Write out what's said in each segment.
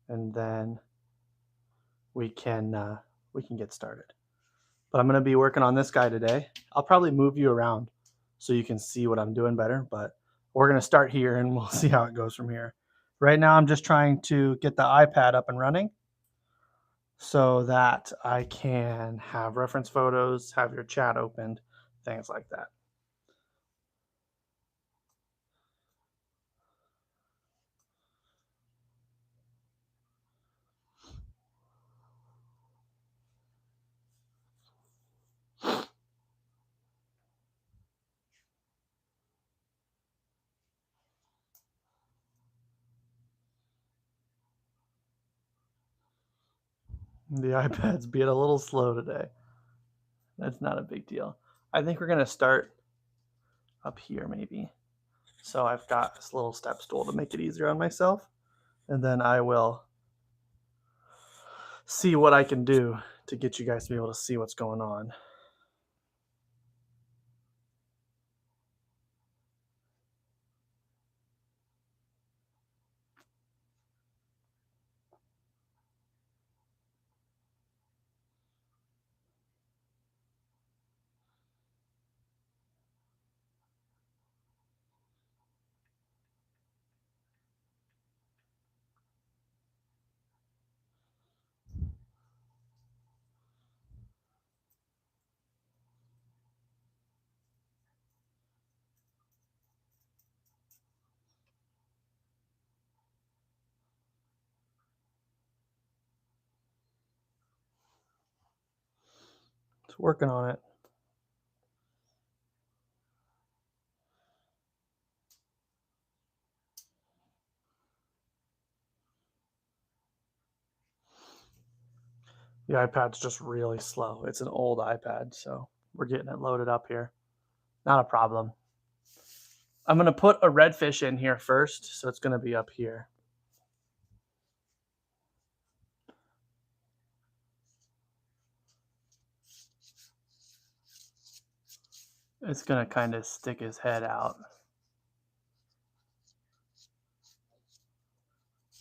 and then we can get started. But I'm going to be working on this guy today. I'll probably move you around so you can see what I'm doing better, but we're going to start here and we'll see how it goes from here. Right now I'm just trying to get the iPad up and running so that I can have reference photos, have your chat opened, things like that. The iPad's being a little slow today. That's not a big deal. I think we're going to start up here maybe. So I've got this little step stool to make it easier on myself. And then I will see what I can do to get you guys to be able to see what's going on. It's working on it. The iPad's just really slow. It's an old iPad, so we're getting it loaded up here. Not a problem. I'm going to put a redfish in here first, so it's going to be up here. It's going to kind of stick his head out.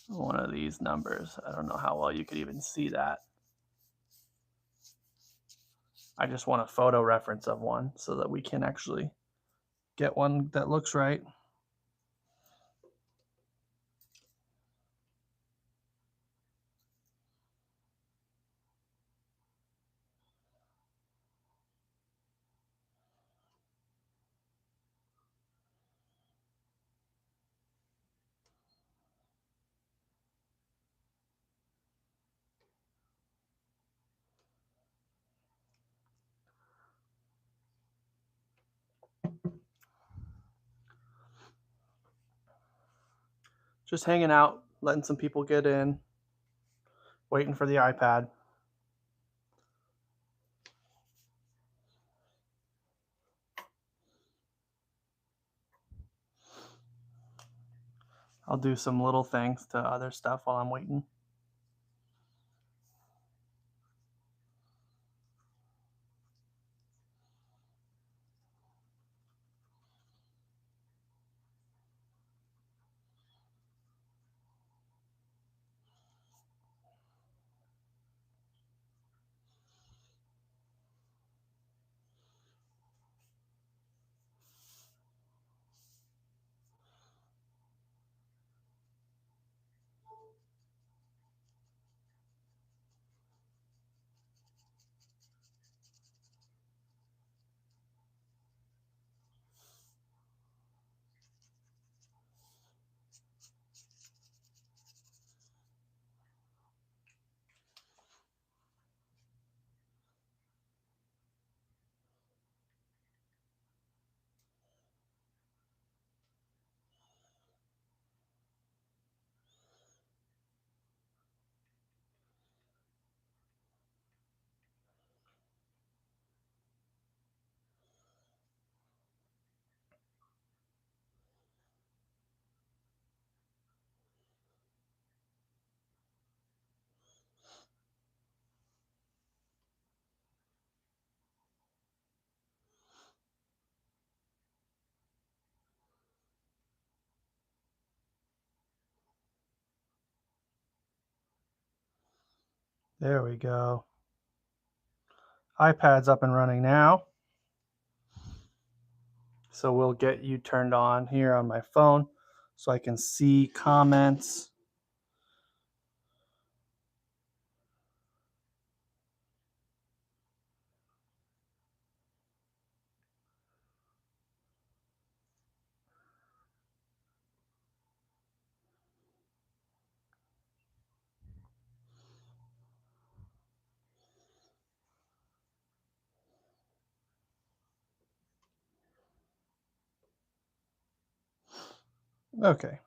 One of these numbers. I don't know how well you could even see that. I just want a photo reference of one so that we can actually get one that looks right. Just hanging out, letting some people get in, waiting for the iPad. I'll do some little things to other stuff while I'm waiting. There we go. iPad's up and running now. So we'll get you turned on here on my phone so I can see comments. Okay.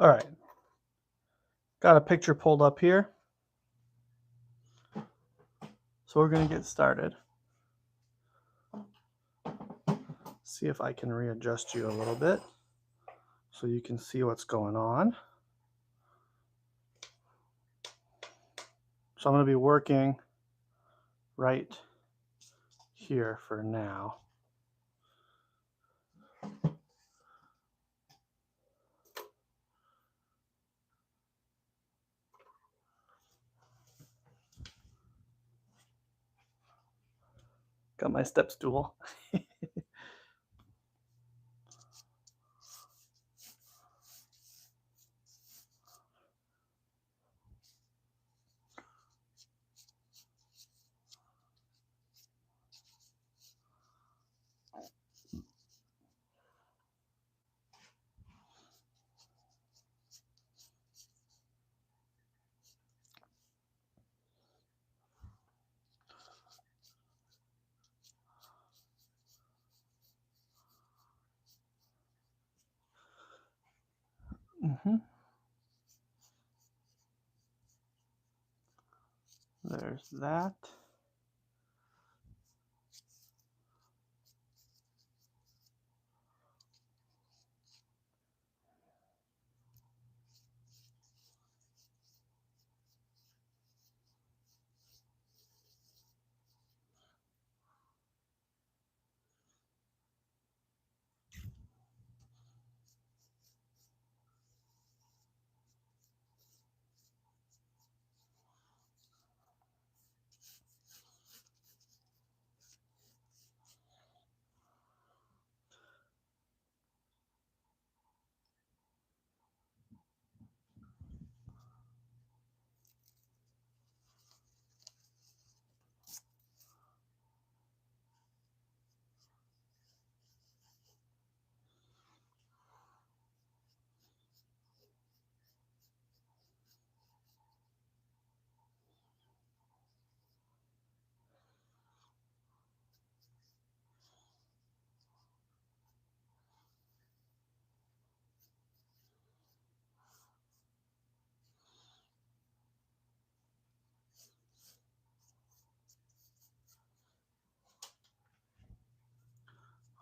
All right. Got a picture pulled up here. So we're going to get started. See if I can readjust you a little bit so you can see what's going on. So I'm going to be working right here for now. Got my step stool. There's that.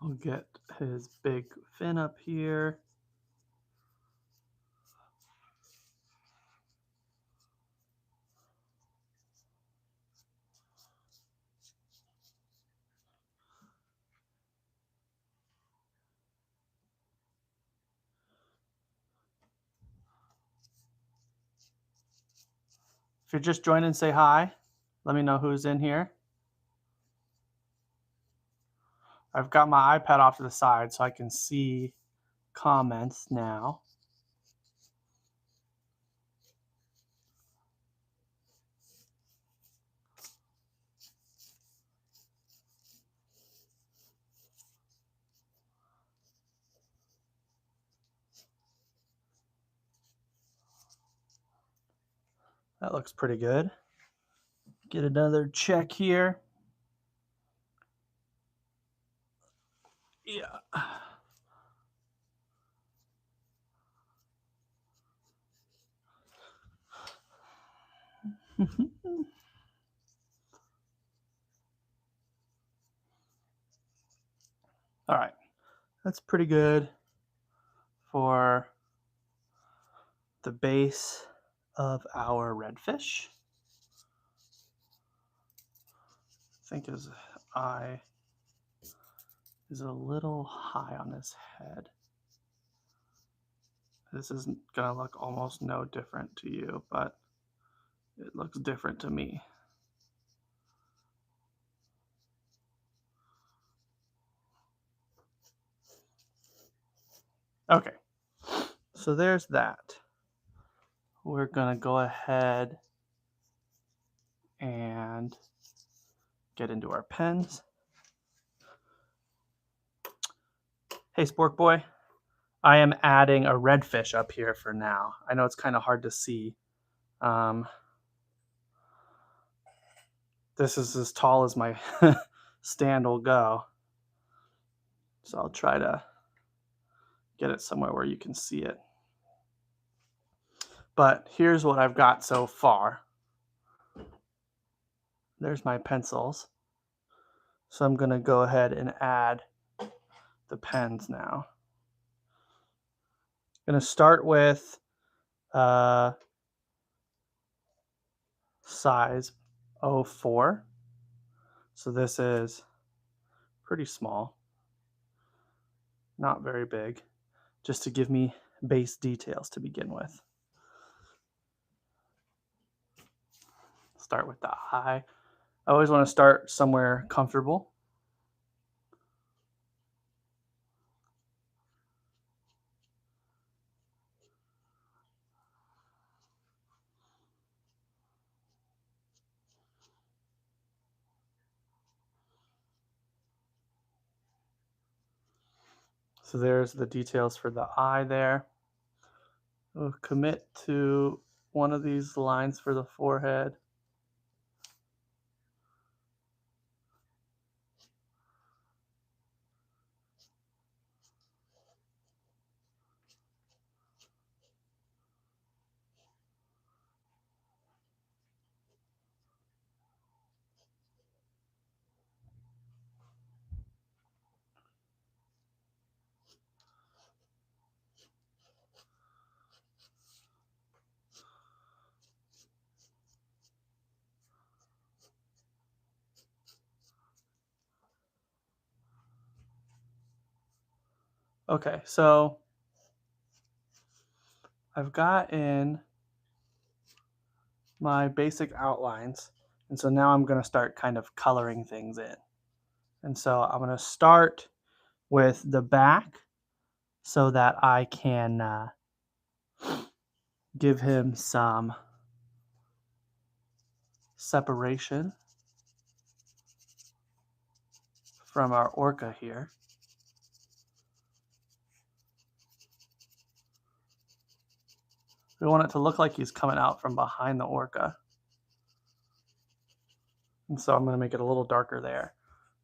I'll get his big fin up here. If you're just joining, say hi. Let me know who's in here. I've got my iPad off to the side so I can see comments now. That looks pretty good. Get another check here. Yeah. All right, that's pretty good for the base of our redfish. I think his eye is a little high on his head. This isn't gonna look almost no different to you, but it looks different to me. Okay, so there's that. We're gonna go ahead and get into our pens. Hey, Spork Boy, I am adding a redfish up here for now. I know it's kind of hard to see. This is as tall as my stand will go. So I'll try to get it somewhere where you can see it. But here's what I've got so far. There's my pencils. So I'm going to go ahead and add the pens now. I'm going to start with size 04. So this is pretty small, not very big, just to give me base details to begin with. Start with the eye. I always want to start somewhere comfortable. So there's the details for the eye there. We'll commit to one of these lines for the forehead. Okay, so I've got in my basic outlines, and so now I'm going to start kind of coloring things in. And so I'm going to start with the back so that I can give him some separation from our orca here. We want it to look like he's coming out from behind the orca. And so I'm going to make it a little darker there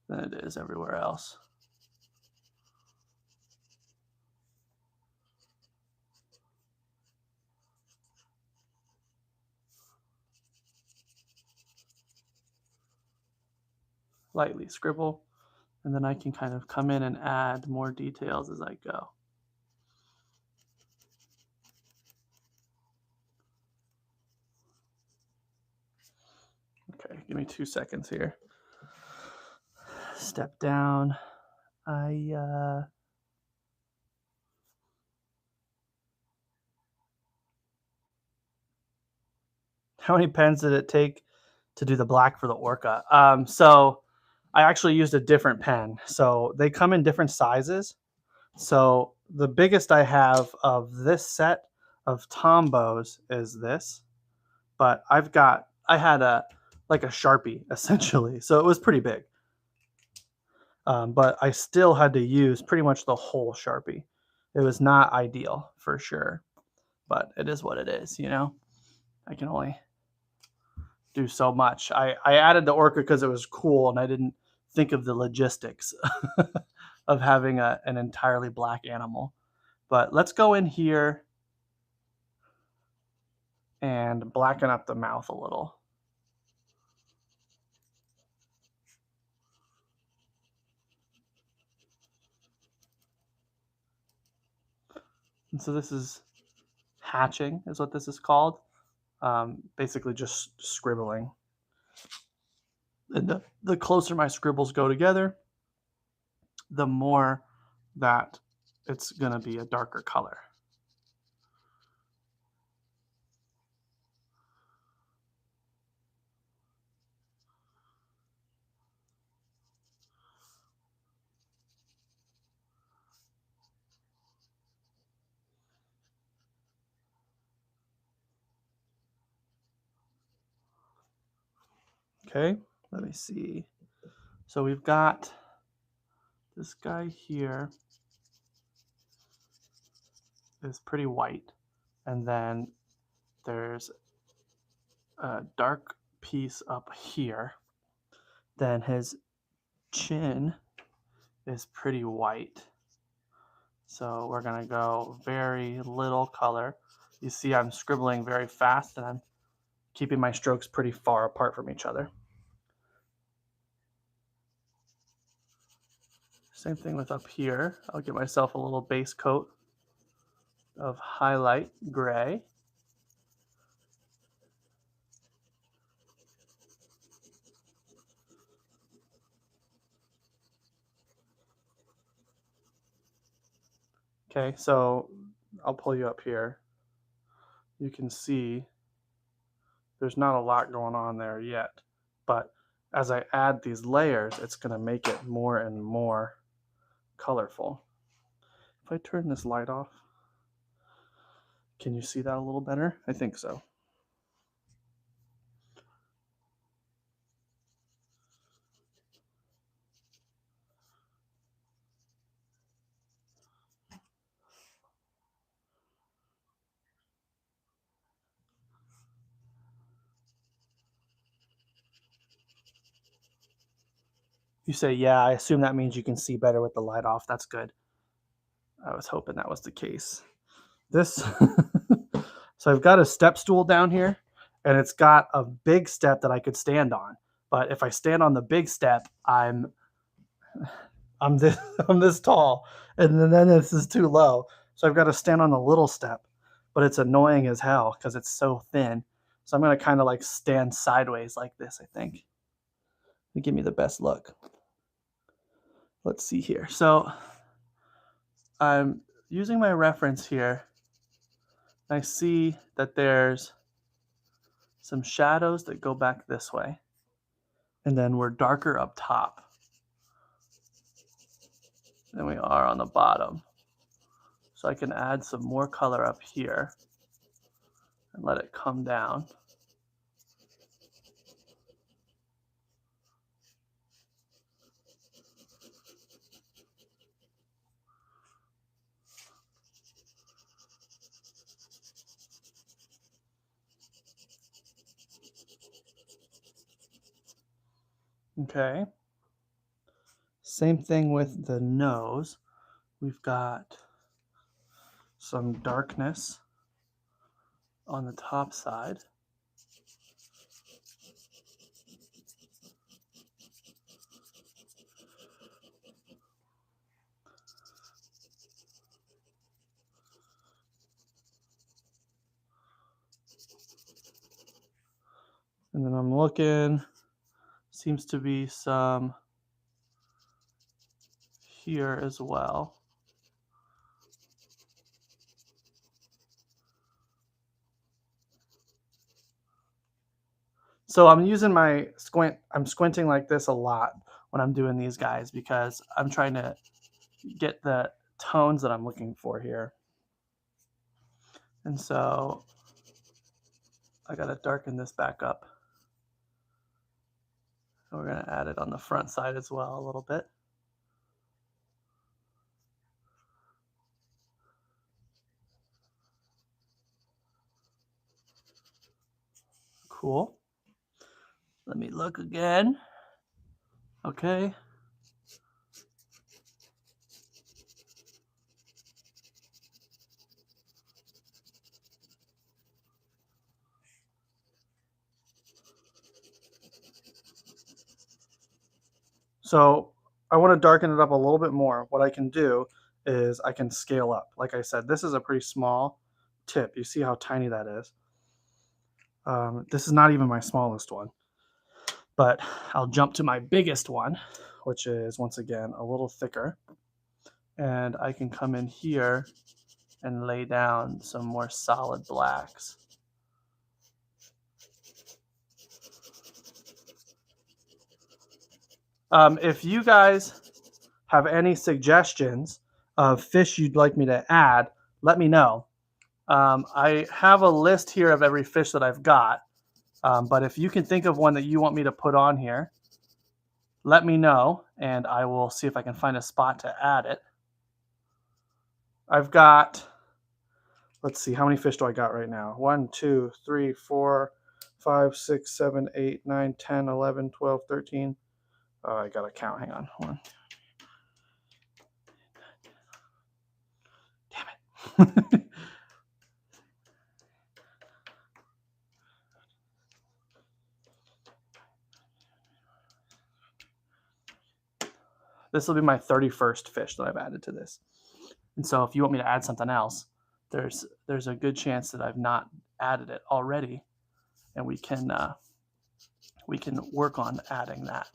than it is everywhere else. Lightly scribble, and then I can kind of come in and add more details as I go. Okay, give me 2 seconds here. Step down. How many pens did it take to do the black for the orca? So I actually used a different pen. So they come in different sizes. So the biggest I have of this set of Tombows is this, but I had a Sharpie essentially, so it was pretty big. But I still had to use pretty much the whole Sharpie. It was not ideal for sure, but it is what it is, you know? I can only do so much. I added the orca because it was cool and I didn't think of the logistics of having an entirely black animal. But let's go in here and blacken up the mouth a little. And so this is hatching is what this is called. Basically just scribbling. And the closer my scribbles go together, the more that it's going to be a darker color. Okay, let me see. So we've got this guy here is pretty white, and then there's a dark piece up here. Then his chin is pretty white. So we're gonna go very little color. You see I'm scribbling very fast and I'm keeping my strokes pretty far apart from each other. Same thing with up here. I'll give myself a little base coat of highlight gray. Okay, so I'll pull you up here. You can see there's not a lot going on there yet, but as I add these layers, it's going to make it more and more colorful. If I turn this light off, can you see that a little better? I think so. You say, yeah, I assume that means you can see better with the light off. That's good. I was hoping that was the case. This, so I've got a step stool down here, and it's got a big step that I could stand on. But if I stand on the big step, I'm this I'm this tall, and then this is too low. So I've got to stand on the little step, but it's annoying as hell because it's so thin. So I'm gonna kind of like stand sideways like this, I think. To give me the best look. Let's see here. So I'm using my reference here. I see that there's some shadows that go back this way. And then we're darker up top than we are on the bottom. So I can add some more color up here and let it come down. Okay. Same thing with the nose. We've got some darkness on the top side. And then I'm looking, seems to be some here as well. So I'm using my squint, I'm squinting like this a lot when I'm doing these guys because I'm trying to get the tones that I'm looking for here. And so I gotta darken this back up. And we're gonna add it on the front side as well a little bit. Cool. Let me look again. Okay. So I want to darken it up a little bit more. What I can do is I can scale up. Like I said, this is a pretty small tip. You see how tiny that is. This is not even my smallest one, but I'll jump to my biggest one, which is once again a little thicker. And I can come in here and lay down some more solid blacks. If you guys have any suggestions of fish you'd like me to add, let me know. I have a list here of every fish that I've got, but if you can think of one that you want me to put on here, let me know, and I will see if I can find a spot to add it. I've got, let's see, how many fish do I got right now? 1, 2, 3, 4, 5, 6, 7, 8, 9, 10, 11, 12, 13. Oh, I got to count. Hang on. Hold on. Damn it. This will be my 31st fish that I've added to this. And so if you want me to add something else, there's a good chance that I've not added it already, and we can work on adding that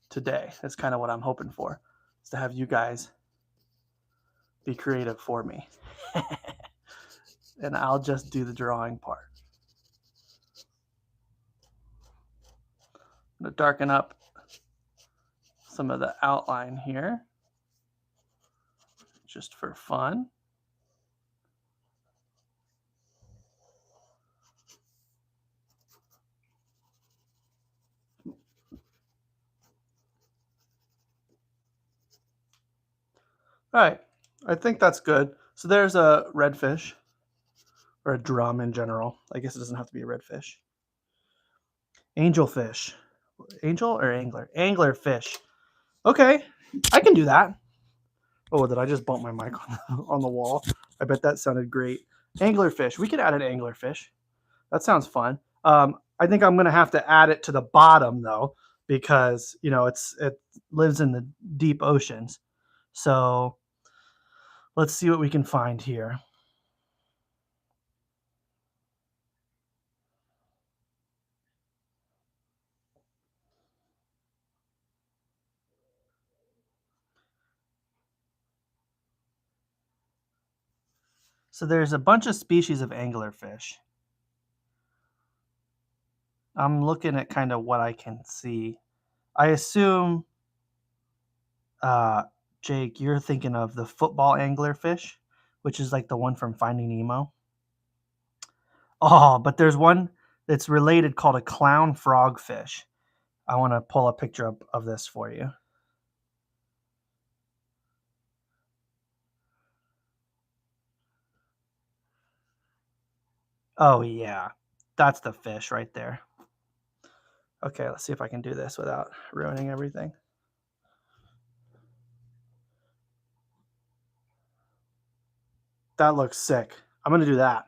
today. That's kind of what I'm hoping for, is to have you guys be creative for me. And I'll just do the drawing part. I'm going to darken up some of the outline here just for fun. All right, I think that's good. So there's a redfish, or a drum in general. I guess it doesn't have to be a redfish. Angelfish. Angel or angler? Anglerfish. Okay, I can do that. Oh, did I just bump my mic on the wall? I bet that sounded great. Anglerfish. We could add an anglerfish. That sounds fun. I think I'm gonna have to add it to the bottom though, because you know it lives in the deep oceans. So let's see what we can find here. So there's a bunch of species of anglerfish. I'm looking at kind of what I can see. I assume, Jake, you're thinking of the football anglerfish, which is like the one from Finding Nemo. Oh, but there's one that's related called a clown frogfish. I want to pull a picture up of this for you. Oh, yeah. That's the fish right there. Okay, let's see if I can do this without ruining everything. That looks sick. I'm going to do that.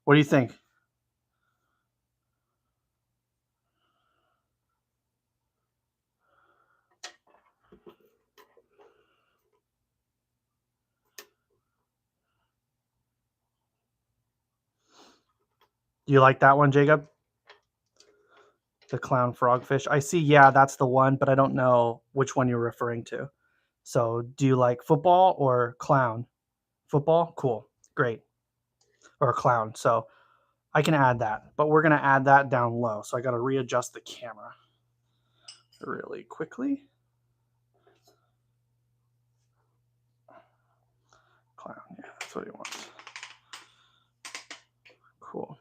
What do you think? Do you like that one, Jacob? The clown frogfish. I see, yeah, that's the one, but I don't know which one you're referring to. So do you like football or clown? Football? Cool. Great. Or clown. So I can add that, but we're going to add that down low. So I got to readjust the camera really quickly. Clown. Yeah, that's what he wants. Cool.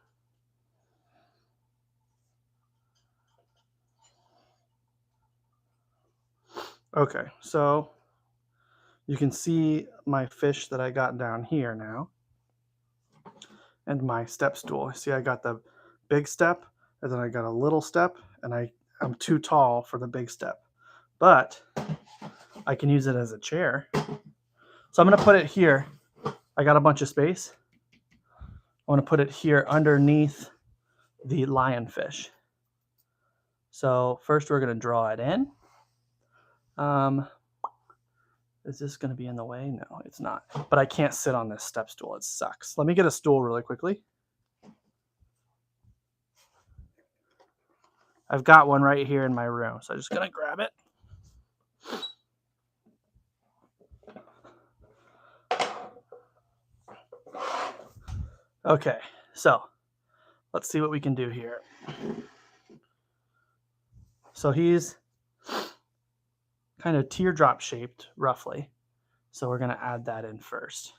Okay, so you can see my fish that I got down here now, and my step stool. See, I got the big step, and then I got a little step, and I'm too tall for the big step, but I can use it as a chair. So I'm going to put it here. I got a bunch of space. I want to put it here underneath the lionfish. So first we're going to draw it in. Is this going to be in the way? No, it's not. But I can't sit on this step stool. It sucks. Let me get a stool really quickly. I've got one right here in my room, so I'm just going to grab it. Okay, so let's see what we can do here. So he's kind of teardrop shaped, roughly. So we're going to add that in first.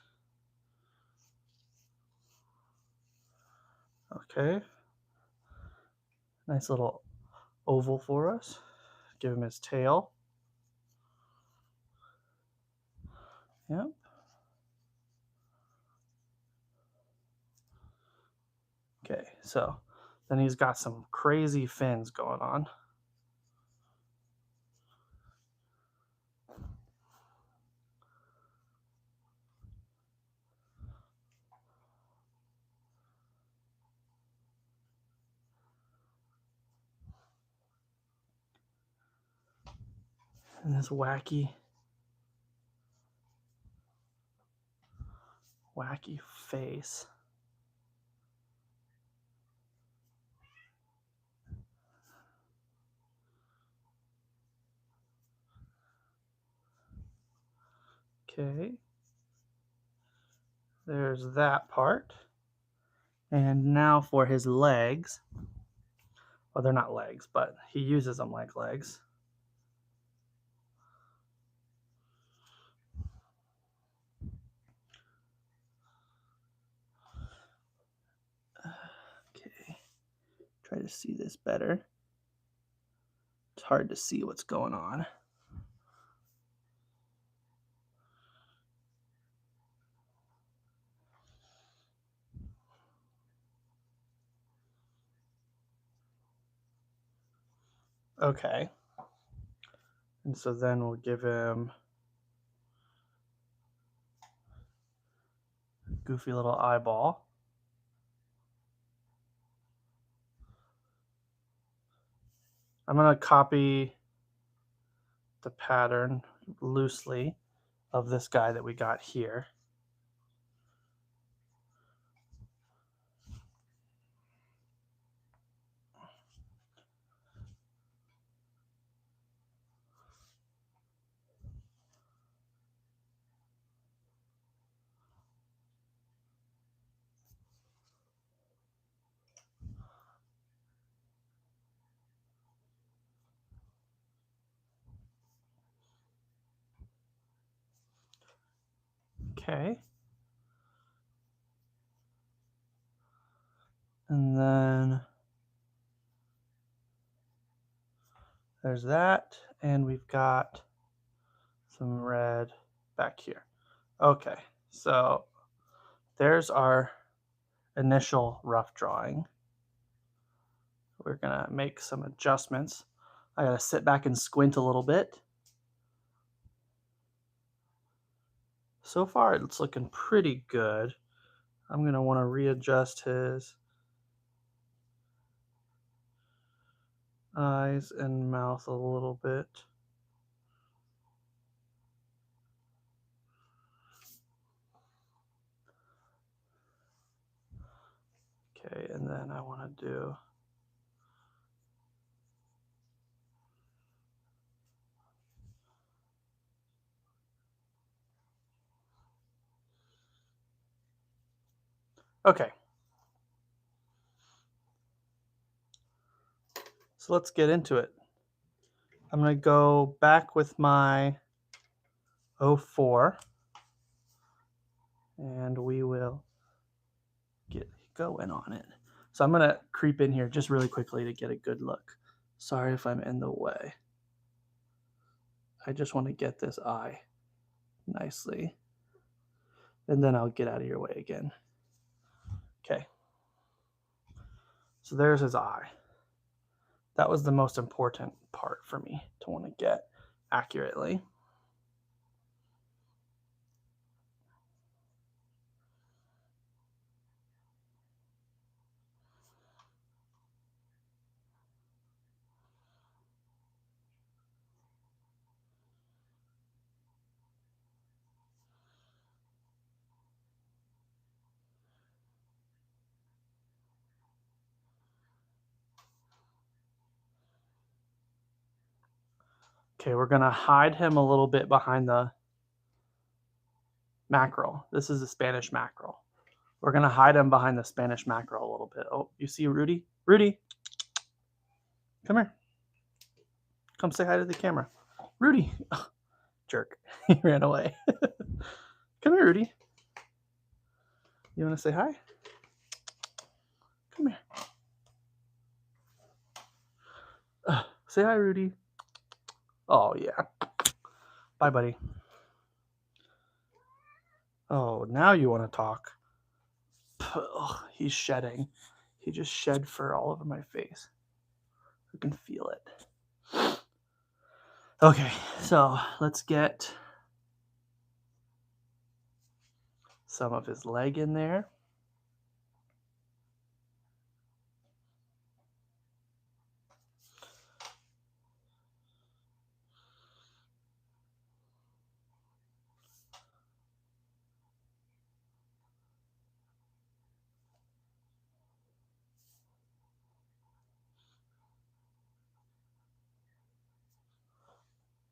Okay. Nice little oval for us. Give him his tail. Yep. Okay, so then he's got some crazy fins going on. And this wacky face. Okay. There's that part. And now for his legs. Well, they're not legs, but he uses them like legs. Okay. Try to see this better. It's hard to see what's going on. Okay. And so then we'll give him a goofy little eyeball. I'm going to copy the pattern loosely of this guy that we got here. Okay. And then there's that. And we've got some red back here. Okay. So there's our initial rough drawing. We're going to make some adjustments. I got to sit back and squint a little bit. So far, it's looking pretty good. I'm going to want to readjust his eyes and mouth a little bit. Okay, and then I want to do okay. So let's get into it. I'm going to go back with my 04 and we will get going on it. So I'm going to creep in here just really quickly to get a good look. Sorry if I'm in the way. I just want to get this eye nicely. And then I'll get out of your way again. Okay. So there's his eye. That was the most important part for me to want to get accurately. Okay, we're gonna hide him a little bit behind the mackerel. This is the Spanish mackerel. We're gonna hide him behind the Spanish mackerel a little bit. Oh, you see Rudy? Rudy, come here. Come say hi to the camera. Rudy. Oh, jerk. He ran away. Come here, Rudy. You wanna say hi? Come here. Say hi, Rudy. Oh, yeah. Bye, buddy. Oh, now you want to talk. Ugh, he's shedding. He just shed fur all over my face. I can feel it. Okay, so let's get some of his leg in there.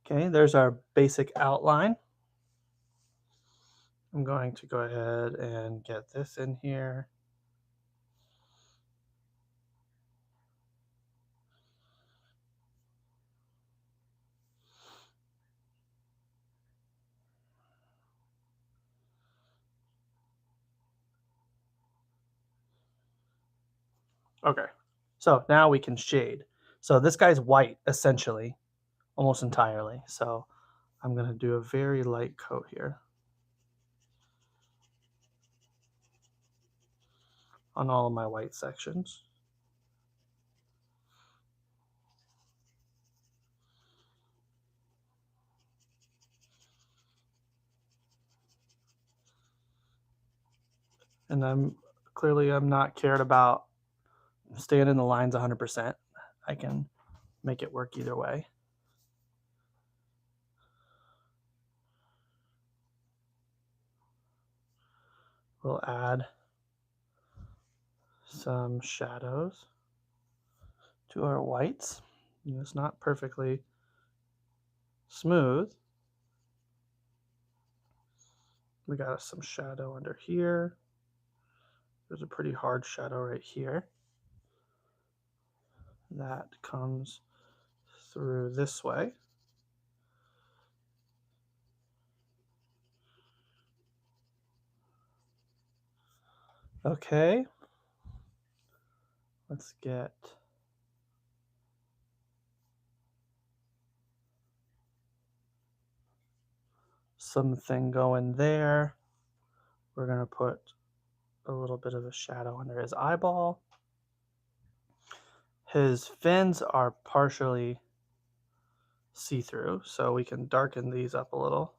Okay, there's our basic outline. I'm going to go ahead and get this in here. Okay, so now we can shade. So this guy's white, essentially, almost entirely. So I'm going to do a very light coat here on all of my white sections. And I'm not cared about staying in the lines 100%. I can make it work either way. We'll add some shadows to our whites. It's not perfectly smooth. We got some shadow under here. There's a pretty hard shadow right here. That comes through this way. Okay. Let's get something going there. We're going to put a little bit of a shadow under his eyeball. His fins are partially see-through, so we can darken these up a little.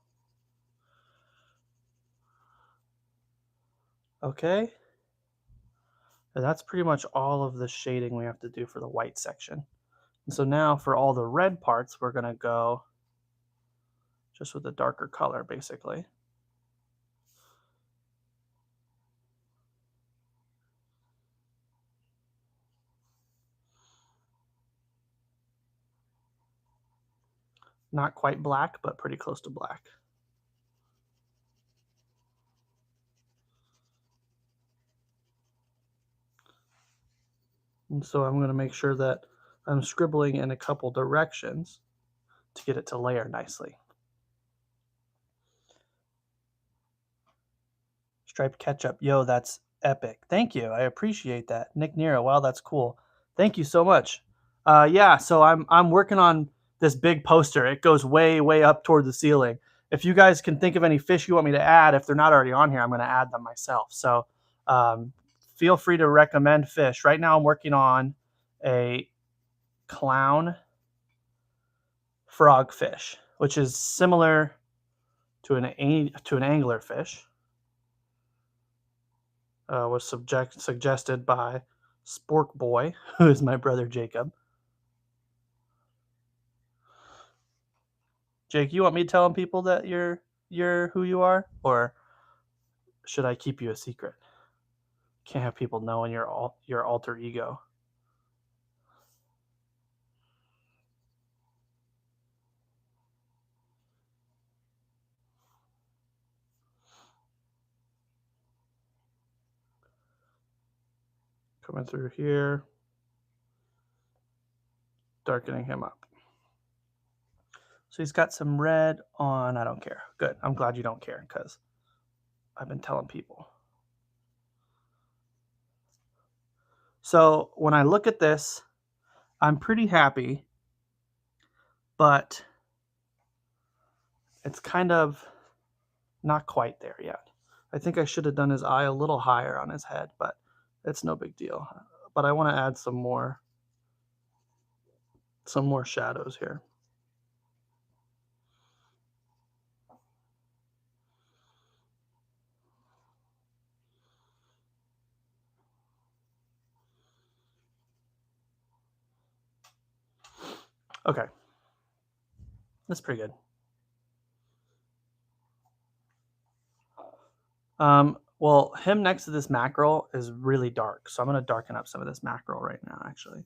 Okay. And that's pretty much all of the shading we have to do for the white section. And so now for all the red parts, we're going to go just with a darker color, basically. Not quite black, but pretty close to black. And so I'm going to make sure that I'm scribbling in a couple directions to get it to layer nicely. Striped ketchup, yo, that's epic. Thank you, I appreciate that. Nick Nero, wow, that's cool. Thank you so much. Yeah, so I'm working on this big poster. It goes way, way up toward the ceiling. If you guys can think of any fish you want me to add, if they're not already on here, I'm going to add them myself. So feel free to recommend fish. Right now I'm working on a clown frogfish, which is similar to an anglerfish. Was suggested by Spork Boy, who is my brother Jacob. Jake, you want me telling people that you're who you are, or should I keep you a secret? Can't have people knowing your alter ego. coming through here, darkening him up. So he's got some red on. I don't care. Good. I'm glad you don't care because I've been telling people. So when I look at this, I'm pretty happy, but it's kind of not quite there yet. I think I should have done his eye a little higher on his head, but it's no big deal. But I want to add some more shadows here. Okay. That's pretty good. Well, him next to this mackerel is really dark, so I'm going to darken up some of this mackerel right now, actually.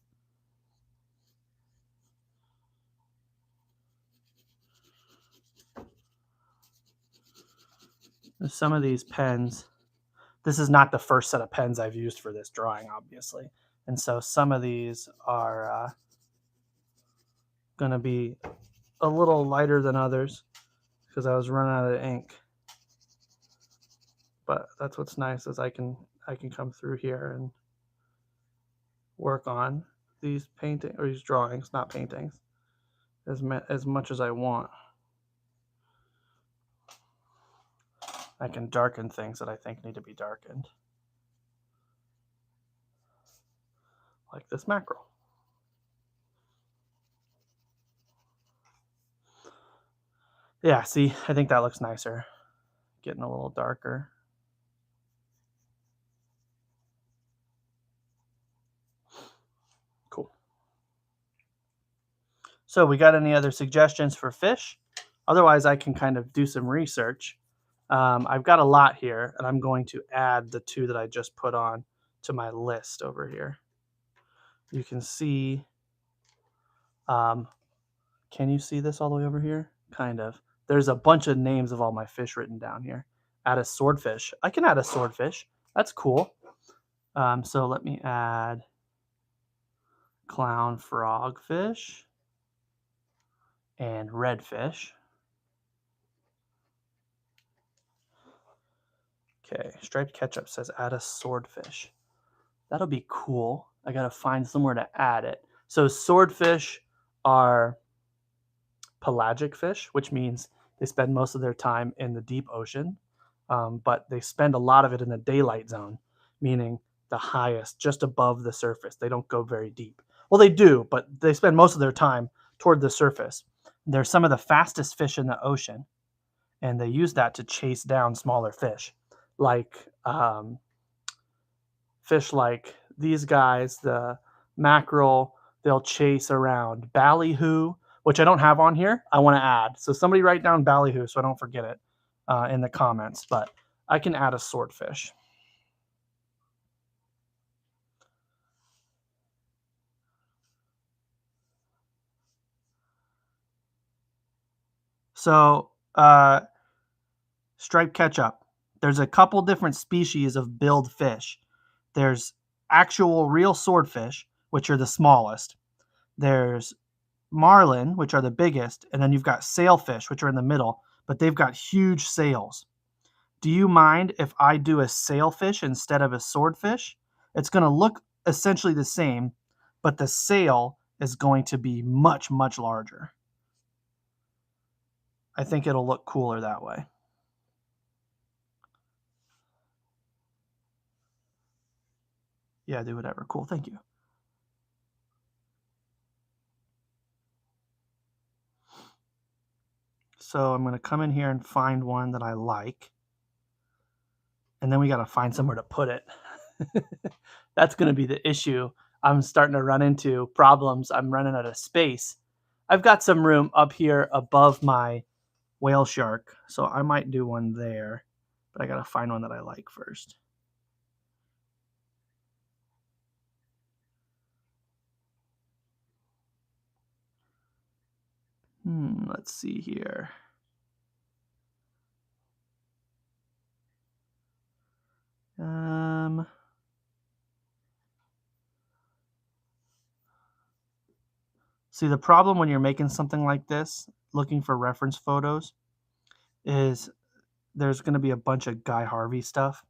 There's some of these pens. This is not the first set of pens I've used for this drawing, obviously. And so some of these are going to be a little lighter than others because I was running out of ink. But that's what's nice is I can come through here and work on these painting or these drawings, not paintings, as much as I want. I can darken things that I think need to be darkened, like this mackerel. Yeah, see, I think that looks nicer. Getting a little darker. Cool. So we got any other suggestions for fish? Otherwise, I can kind of do some research. I've got a lot here, and I'm going to add the 2 that I just put on to my list over here. You can see, can you see this all the way over here? Kind of. There's a bunch of names of all my fish written down here. Add a swordfish. I can add a swordfish. That's cool. So let me add clown frogfish and redfish. Okay, striped ketchup says add a swordfish. That'll be cool. I gotta find somewhere to add it. So swordfish are pelagic fish, which means they spend most of their time in the deep ocean, but they spend a lot of it in the daylight zone, meaning the highest, just above the surface. They don't go very deep. Well, they do, but they spend most of their time toward the surface. They're some of the fastest fish in the ocean, and they use that to chase down smaller fish, like fish like these guys, the mackerel. They'll chase around ballyhoo, which I don't have on here. I want to add. So somebody write down ballyhoo so I don't forget it in the comments. But I can add a swordfish. So striped ketchup. There's a couple different species of billed fish. There's actual real swordfish, which are the smallest. There's marlin, which are the biggest, and then you've got sailfish, which are in the middle, but they've got huge sails. Do you mind if I do a sailfish instead of a swordfish? It's going to look essentially the same, but the sail is going to be much, much larger. I think it'll look cooler that way. Yeah, do whatever. Cool. Thank you. So I'm going to come in here and find one that I like. And then we got to find somewhere to put it. That's going to be the issue. I'm starting to run into problems. I'm running out of space. I've got some room up here above my whale shark, so I might do one there, but I got to find one that I like first. Let's see here. See, the problem when you're making something like this, looking for reference photos, is there's going to be a bunch of Guy Harvey stuff,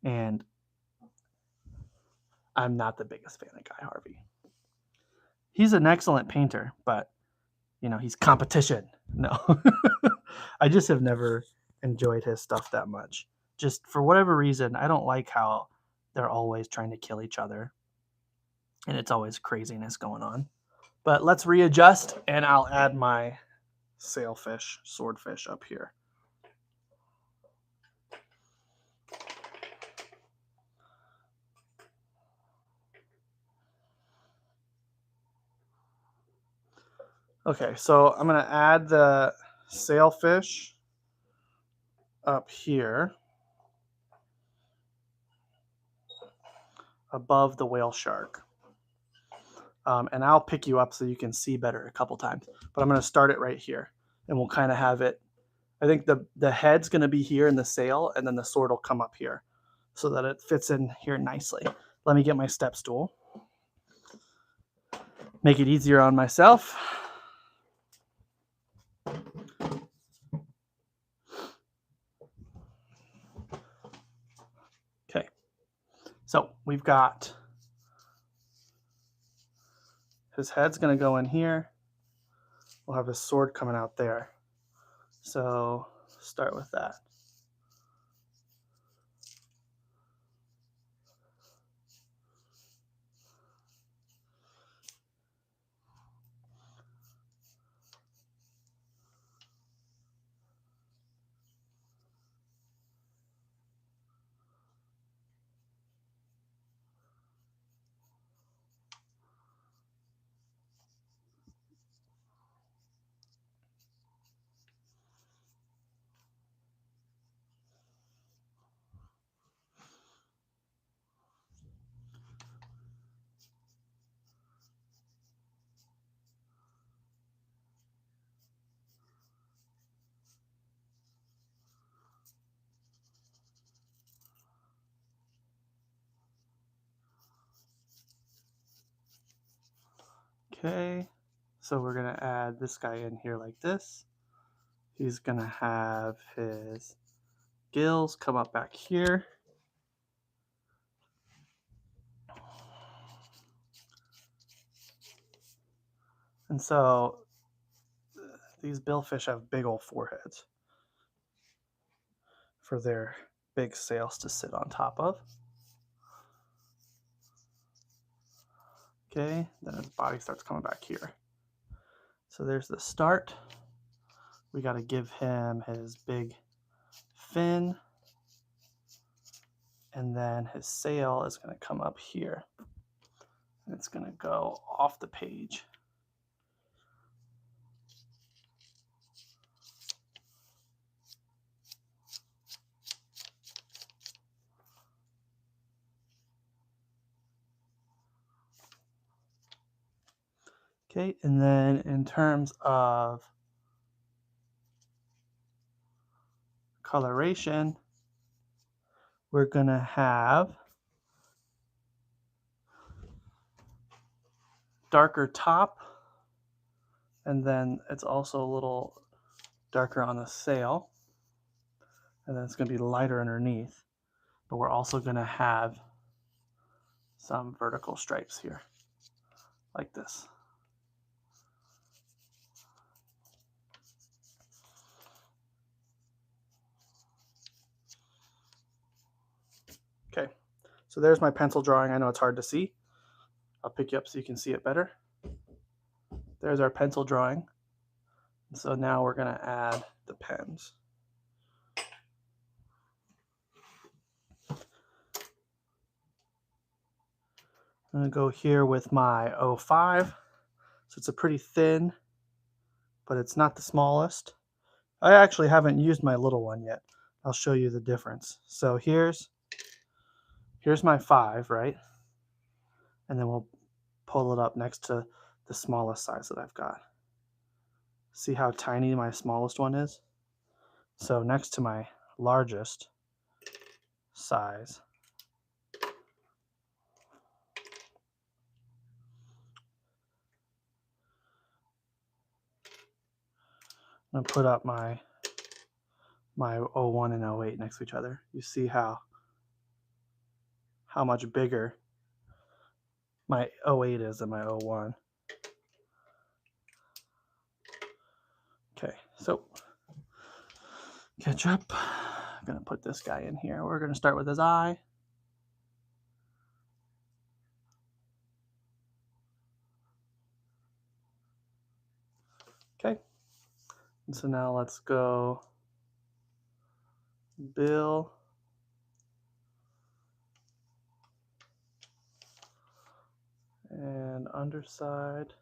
and I'm not the biggest fan of Guy Harvey. He's an excellent painter, but you know, he's competition. No. I just have never enjoyed his stuff that much. Just for whatever reason, I don't like how they're always trying to kill each other, and it's always craziness going on. But let's readjust, and I'll add my sailfish, swordfish up here. Okay, so I'm going to add the sailfish up here above the whale shark. And I'll pick you up so you can see better a couple times. But I'm going to start it right here, and we'll kind of have it. I think the head's going to be here in the sail, and then the sword will come up here so that it fits in here nicely. Let me get my step stool. Make it easier on myself. Okay, so we've got his head's going to go in here. We'll have his sword coming out there. So start with that. Okay, so we're going to add this guy in here like this. He's going to have his gills come up back here. And so these billfish have big old foreheads for their big sails to sit on top of. Okay, then his body starts coming back here. So there's the start. We got to give him his big fin, and then his sail is going to come up here. And it's going to go off the page. Okay, and then in terms of coloration, we're going to have darker top, and then it's also a little darker on the sail, and then it's going to be lighter underneath, but we're also going to have some vertical stripes here, like this. Okay, so there's my pencil drawing. I know it's hard to see. I'll pick you up so you can see it better. There's our pencil drawing. So now we're going to add the pens. I'm going to go here with my 05. So it's a pretty thin, but it's not the smallest. I actually haven't used my little one yet. I'll show you the difference. So here's my 5, right? And then we'll pull it up next to the smallest size that I've got. See how tiny my smallest one is? So next to my largest size, I'm gonna put up my 01 and 08 next to each other. You see how much bigger my 08 is than my 01. Okay, so ketchup. I'm gonna put this guy in here. We're gonna start with his eye. Okay, and so now let's go bill. And underside.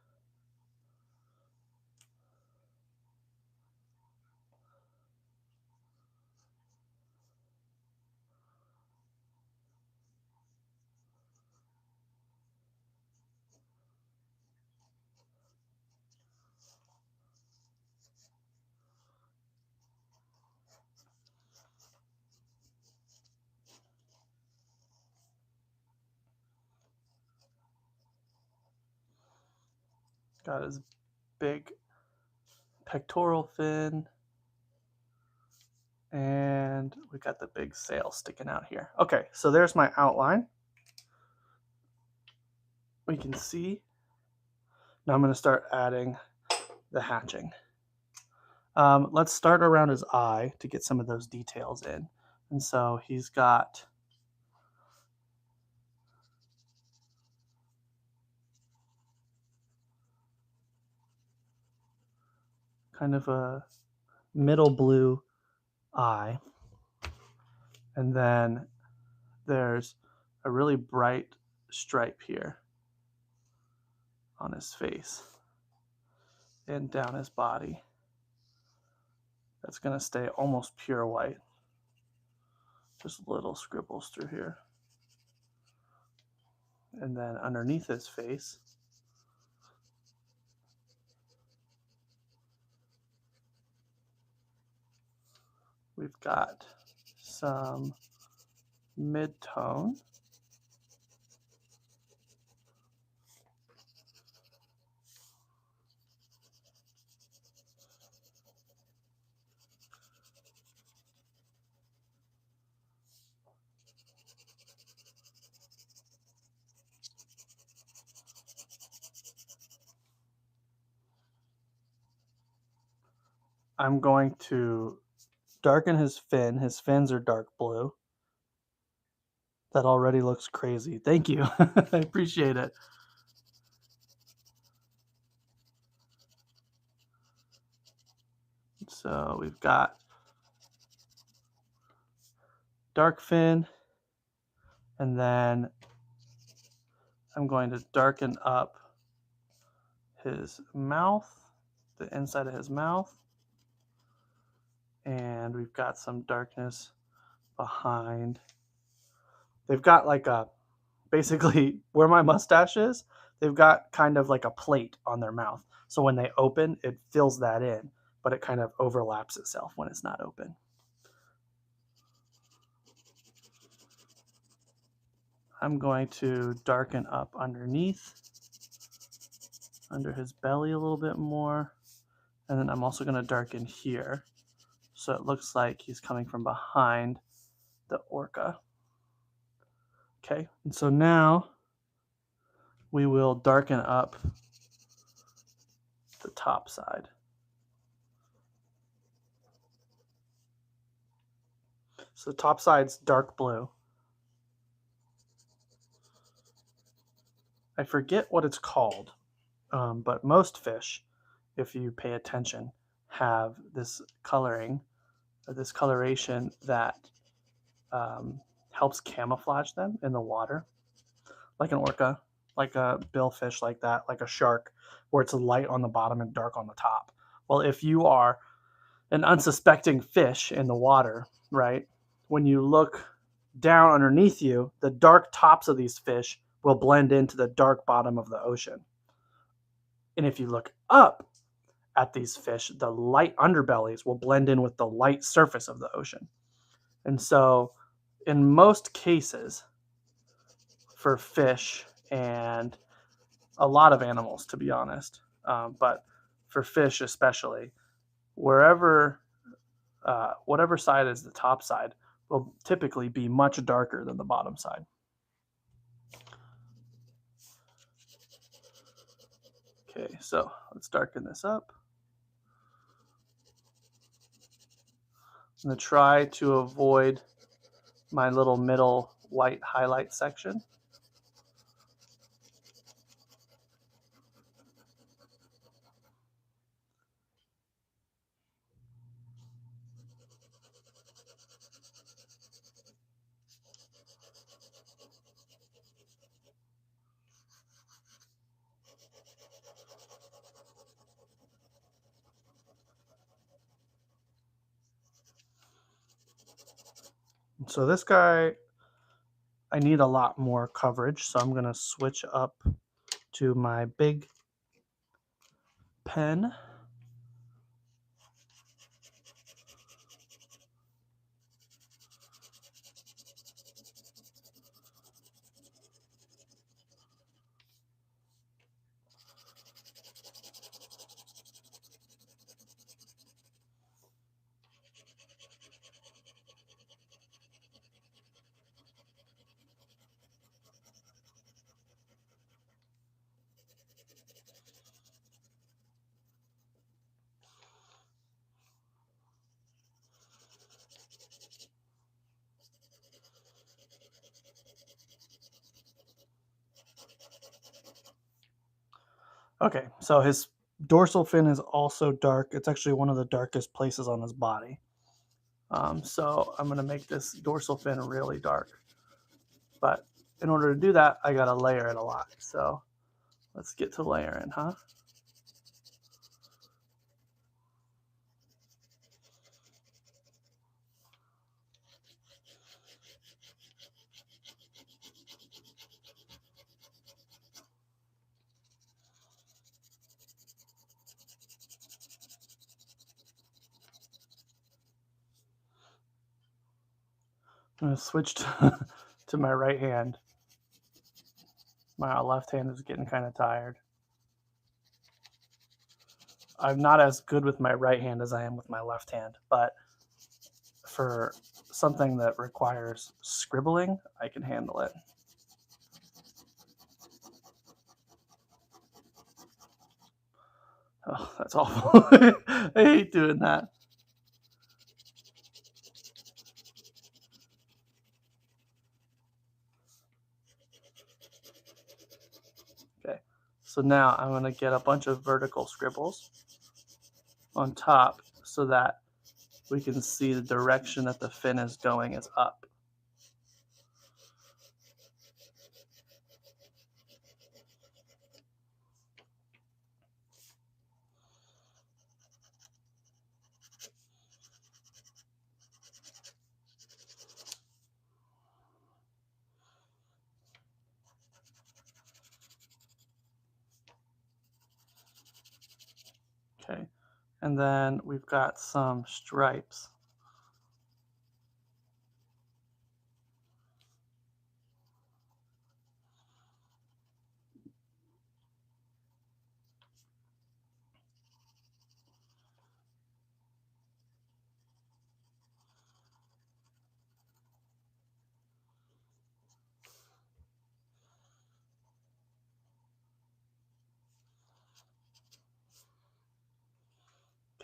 Got his big pectoral fin. And we got the big sail sticking out here. Okay, so there's my outline. We can see. Now I'm going to start adding the hatching. Let's start around his eye to get some of those details in. And so he's got kind of a middle blue eye. And then there's a really bright stripe here on his face and down his body. That's going to stay almost pure white. Just little scribbles through here. And then underneath his face, we've got some mid-tone. I'm going to darken his fin. His fins are dark blue. That already looks crazy. Thank you. I appreciate it. So we've got dark fin, and then I'm going to darken up his mouth, the inside of his mouth, and we've got some darkness behind. They've got like a, basically where my mustache is, they've got kind of like a plate on their mouth. So when they open, it fills that in, but it kind of overlaps itself when it's not open. I'm going to darken up underneath, under his belly a little bit more. And then I'm also going to darken here. So it looks like he's coming from behind the orca. Okay, and so now we will darken up the top side. So the top side's dark blue. I forget what it's called, but most fish, if you pay attention, have this coloring, or this coloration that helps camouflage them in the water, like an orca, like a billfish, like that, like a shark, where it's light on the bottom and dark on the top. Well, if you are an unsuspecting fish in the water, right, when you look down underneath you, the dark tops of these fish will blend into the dark bottom of the ocean. And if you look up at these fish, the light underbellies will blend in with the light surface of the ocean. And so in most cases, for fish and a lot of animals, to be honest, but for fish especially, wherever, whatever side is the top side will typically be much darker than the bottom side. Okay, so let's darken this up. I'm going to try to avoid my little middle white highlight section. So this guy, I need a lot more coverage, so I'm going to switch up to my big pen. Okay, so his dorsal fin is also dark. It's actually one of the darkest places on his body. So I'm going to make this dorsal fin really dark. But in order to do that, I got to layer it a lot. So let's get to layering, huh? I'm going to switch to my right hand. My left hand is getting kind of tired. I'm not as good with my right hand as I am with my left hand, but for something that requires scribbling, I can handle it. Oh, that's awful. I hate doing that. Okay, so now I'm going to get a bunch of vertical scribbles on top so that we can see the direction that the fin is going is up. Okay, and then we've got some stripes.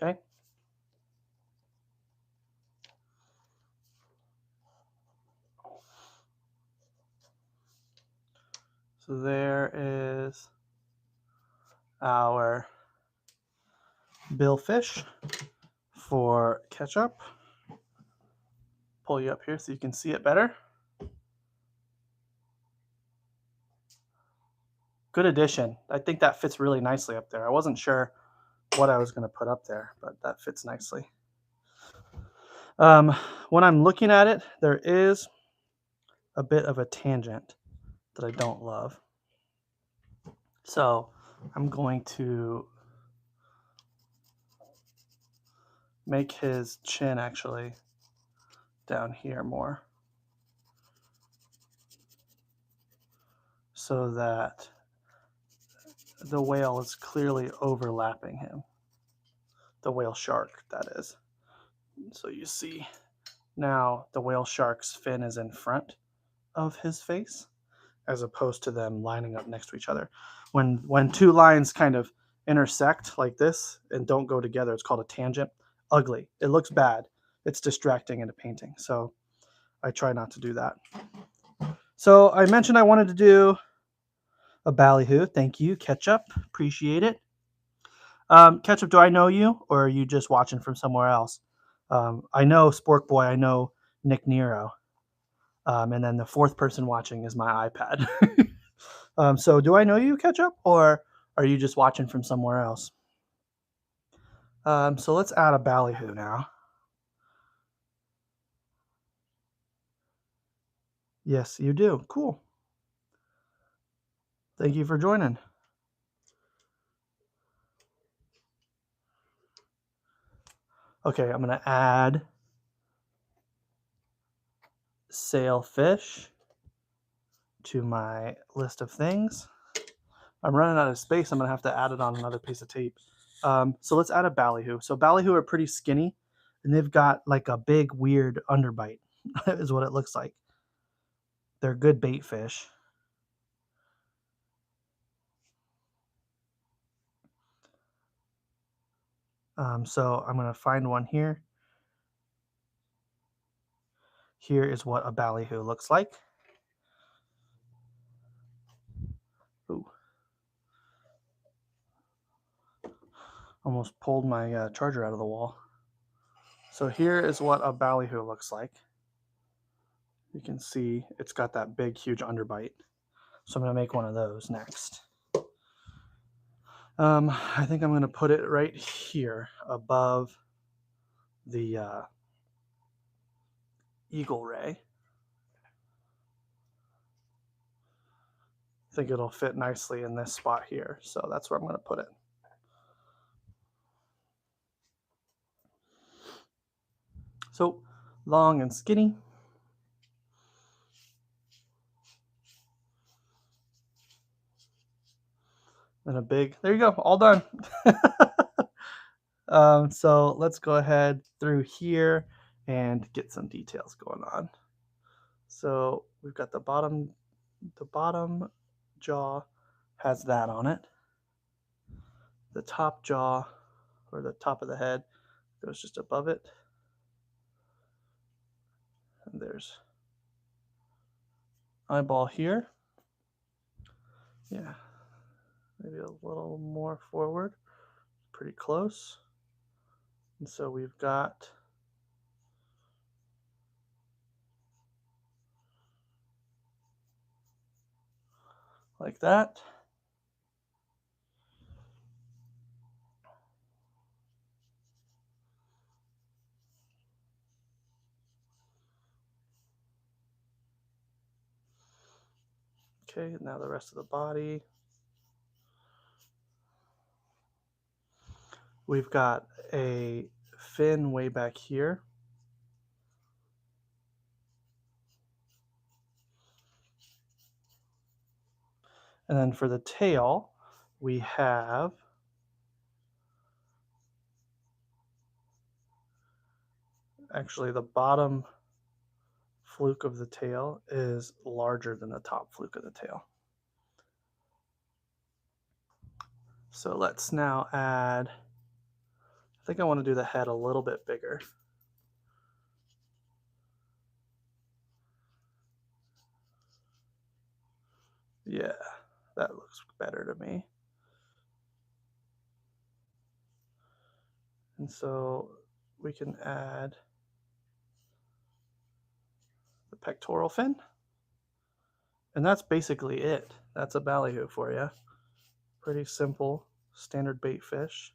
Okay. So there is our billfish for ketchup. Pull you up here so you can see it better. Good addition. I think that fits really nicely up there. I wasn't sure what I was going to put up there, but that fits nicely. When I'm looking at it, there is a bit of a tangent that I don't love. So I'm going to make his chin actually down here more so that the whale is clearly overlapping him. the whale shark, that is. So you see now the whale shark's fin is in front of his face, as opposed to them lining up next to each other. When two lines kind of intersect like this and don't go together, it's called a tangent. Ugly. It looks bad. It's distracting in a painting. So I try not to do that. So I mentioned I wanted to do a ballyhoo. Thank you, Ketchup. Appreciate it. Ketchup, do I know you, or are you just watching from somewhere else? I know Spork Boy. I know Nick Nero. And then the fourth person watching is my iPad. So do I know you, Ketchup, or are you just watching from somewhere else? So let's add a ballyhoo now. Yes, you do. Cool. Thank you for joining. Okay, I'm going to add sailfish to my list of things. I'm running out of space. I'm going to have to add it on another piece of tape. So let's add a ballyhoo. So ballyhoo are pretty skinny, and they've got like a big, weird underbite is what it looks like. They're good bait fish. So I'm going to find one here. Here is what a ballyhoo looks like. Ooh. Almost pulled my charger out of the wall. So here is what a ballyhoo looks like. You can see it's got that big, huge underbite. So I'm going to make one of those next. I think I'm going to put it right here above the eagle ray. I think it'll fit nicely in this spot here. So that's where I'm going to put it. So long and skinny. And a big, there you go, all done. So let's go ahead through here and get some details going on. So we've got the bottom jaw has that on it. The top jaw, or the top of the head, goes just above it. And there's eyeball here. Yeah, maybe a little more forward. Pretty close. And so we've got like that. Okay, now the rest of the body. We've got a fin way back here. And then for the tail, we have actually the bottom fluke of the tail is larger than the top fluke of the tail. So let's now add, I think I want to do the head a little bit bigger. Yeah, that looks better to me. And so we can add the pectoral fin. And that's basically it. That's a ballyhoo for you. Pretty simple, standard bait fish.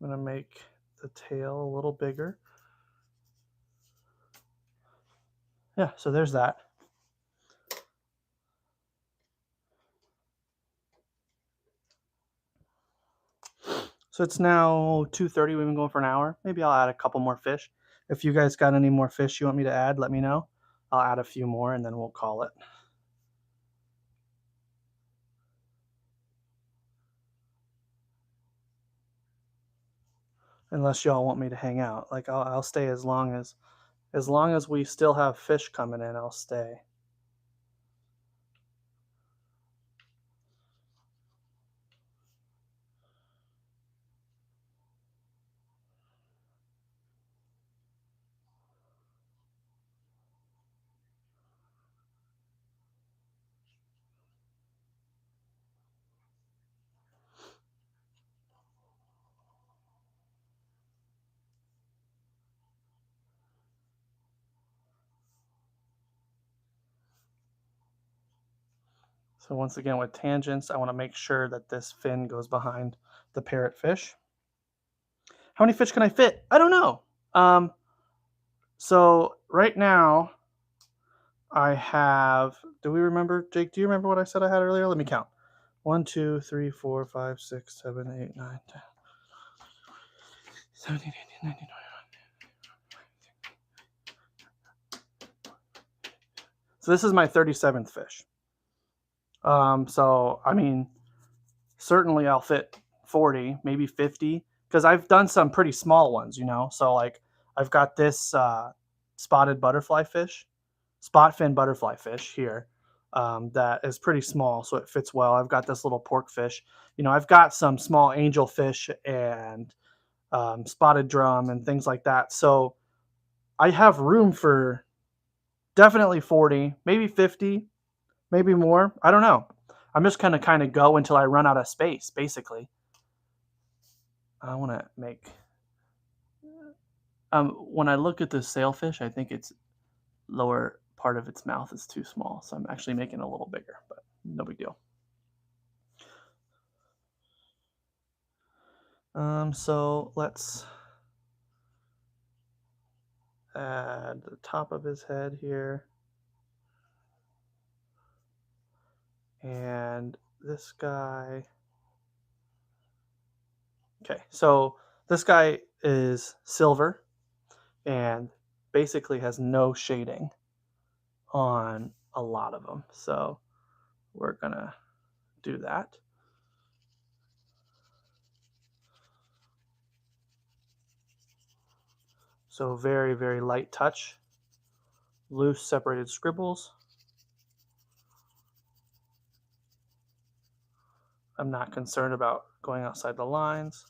I'm going to make the tail a little bigger. Yeah, so there's that. So it's now 2:30. We've been going for an hour. Maybe I'll add a couple more fish. If you guys got any more fish you want me to add, let me know. I'll add a few more and then we'll call it. unless y'all want me to hang out. Like I'll stay as long as we still have fish coming in, I'll stay. So once again, with tangents, I want to make sure that this fin goes behind the parrotfish. How many fish can I fit? I don't know. So right now I have, do we remember, Jake, do you remember what I said I had earlier? Let me count. 1, 2, 3, 4, 5, 6, 7, 8, 9, 10, 17, 18, 19, 20. So this is my 37th fish. So, I mean, certainly I'll fit 40, maybe 50, because I've done some pretty small ones, you know? So, like, I've got this spotted butterfly fish, spot fin butterfly fish here, that is pretty small, so it fits well. I've got this little pork fish. You know, I've got some small angelfish and spotted drum and things like that. So I have room for definitely 40, maybe 50, maybe more. I don't know. I'm just gonna kind of go until I run out of space, basically. I want to make. When I look at the sailfish, I think its lower part of its mouth is too small, so I'm actually making it a little bigger, but no big deal. So let's add the top of his head here. And this guy. Okay, so this guy is silver and basically has no shading on a lot of them. So we're gonna do that. So very, very light touch, loose separated scribbles. I'm not concerned about going outside the lines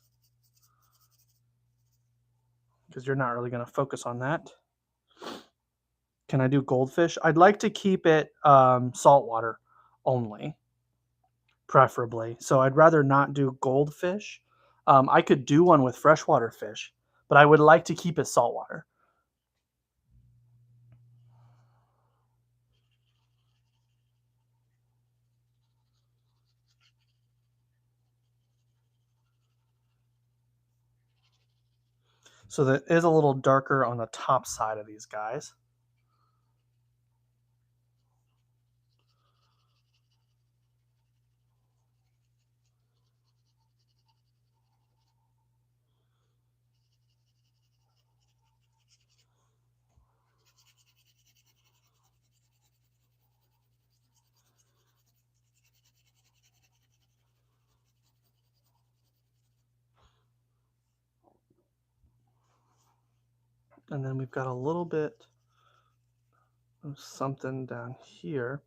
because you're not really going to focus on that. Can I do goldfish? I'd like to keep it saltwater only, preferably. So I'd rather not do goldfish. I could do one with freshwater fish, but I would like to keep it saltwater. So that is a little darker on the top side of these guys. And then we've got a little bit of something down here.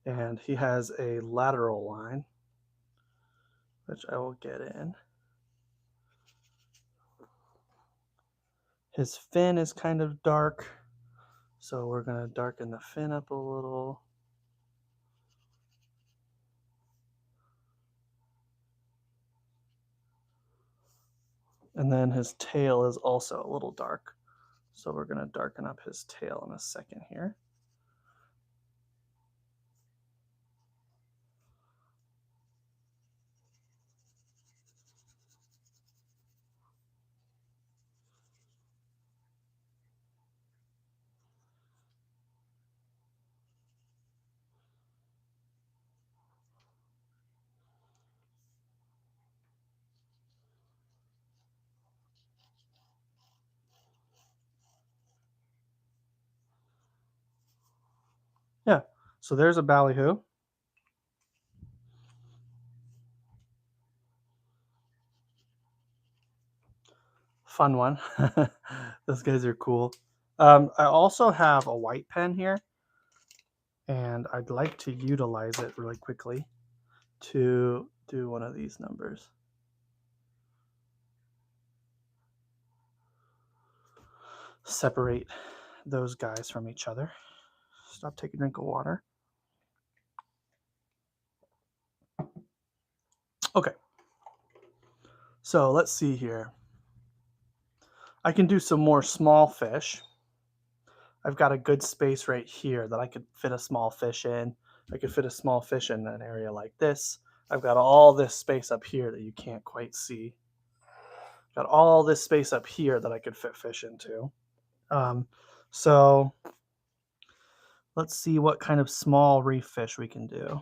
And he has a lateral line, which I will get in. His fin is kind of dark, so we're going to darken the fin up a little. And then his tail is also a little dark, so we're going to darken up his tail in a second here. Yeah, so there's a ballyhoo. fun one. Those guys are cool. I also have a white pen here, and I'd like to utilize it really quickly to do one of these numbers. Separate those guys from each other. Stop, take a drink of water. Okay. So let's see here. I can do some more small fish. I've got a good space right here that I could fit a small fish in. I could fit a small fish in an area like this. I've got all this space up here that you can't quite see. Got all this space up here that I could fit fish into. So let's see what kind of small reef fish we can do.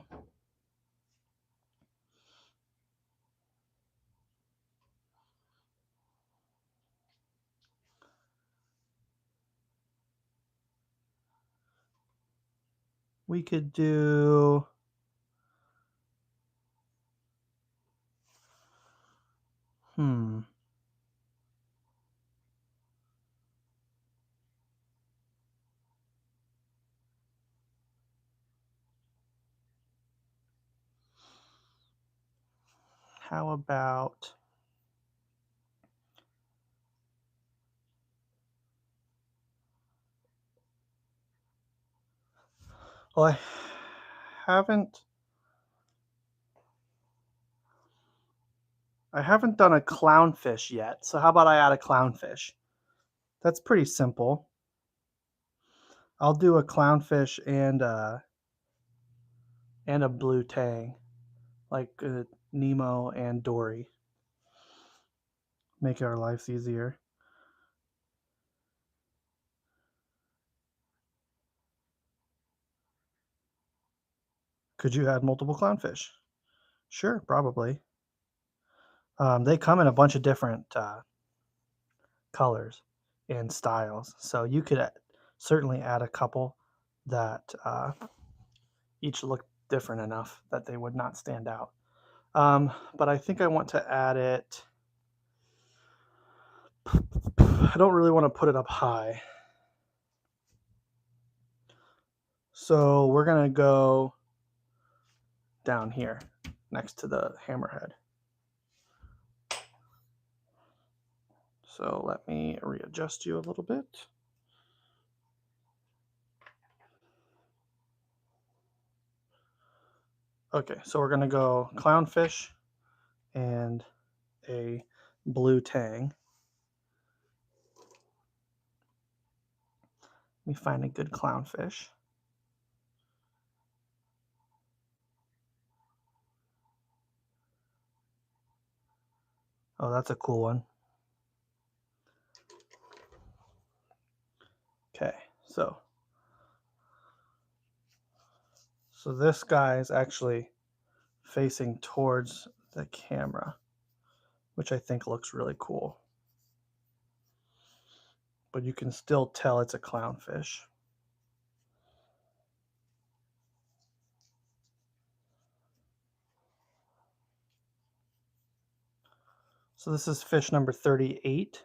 We could do how about well, I haven't done a clownfish yet. So how about I add a clownfish? That's pretty simple. I'll do a clownfish and a blue tang, like Nemo and Dory. Make our lives easier. Could you add multiple clownfish? Sure, probably. They come in a bunch of different colors and styles, so you could certainly add a couple that each look different enough that they would not stand out. But I think I want to add it. I don't really want to put it up high. So we're going to go down here next to the hammerhead. So let me readjust you a little bit. Okay, so we're going to go clownfish and a blue tang. Let me find a good clownfish. Oh, that's a cool one. Okay, so this guy is actually facing towards the camera, which I think looks really cool. But you can still tell it's a clownfish. So this is fish number 38.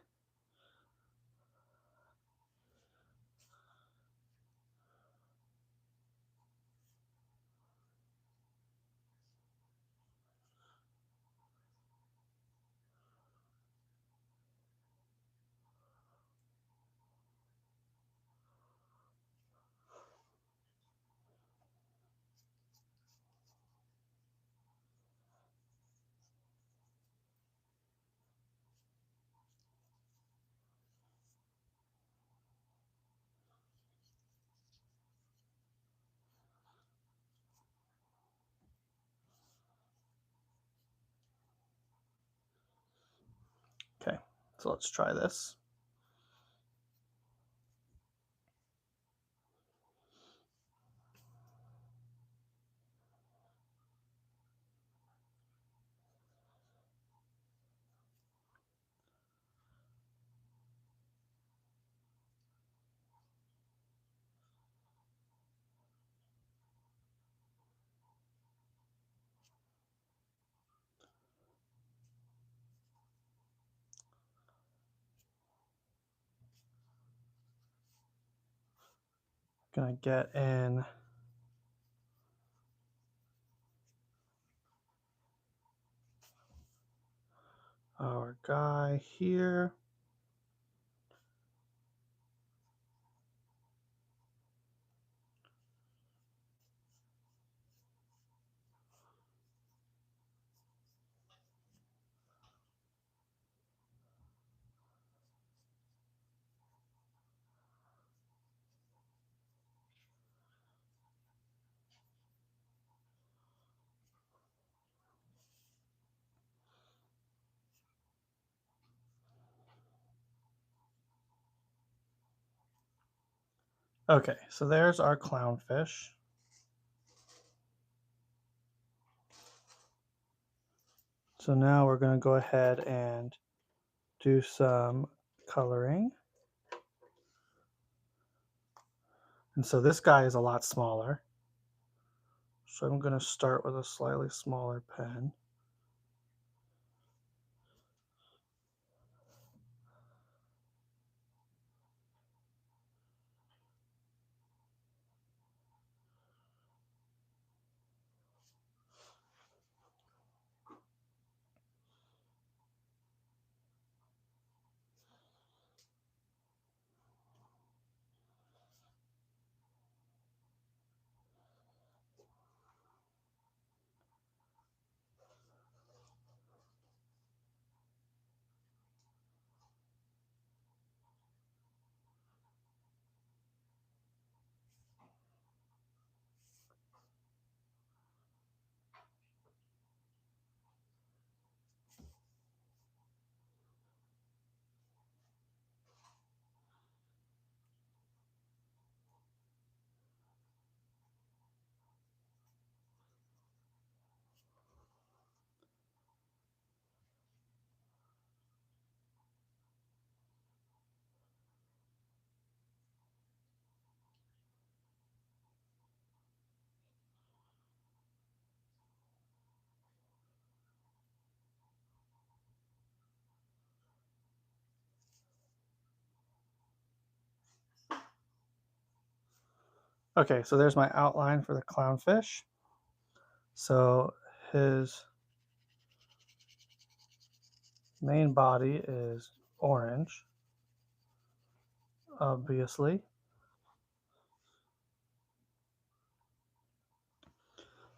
Okay, so let's try this. Gonna get in our guy here. Okay, so there's our clownfish. So now we're going to go ahead and do some coloring. And so this guy is a lot smaller. So I'm going to start with a slightly smaller pen. Okay, so there's my outline for the clownfish. So his main body is orange, obviously.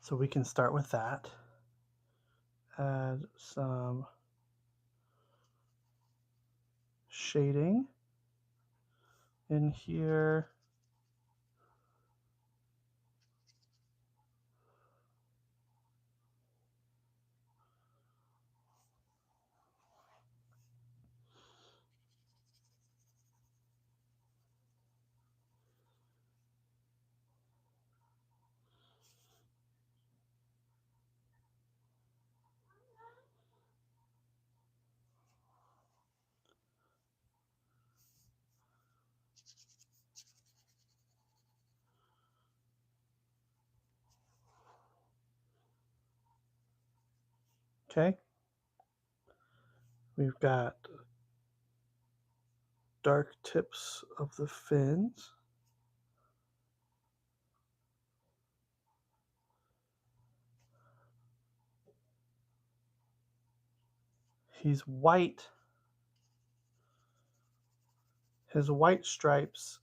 So we can start with that. Add some shading in here. Okay. We've got dark tips of the fins. He's white. His white stripes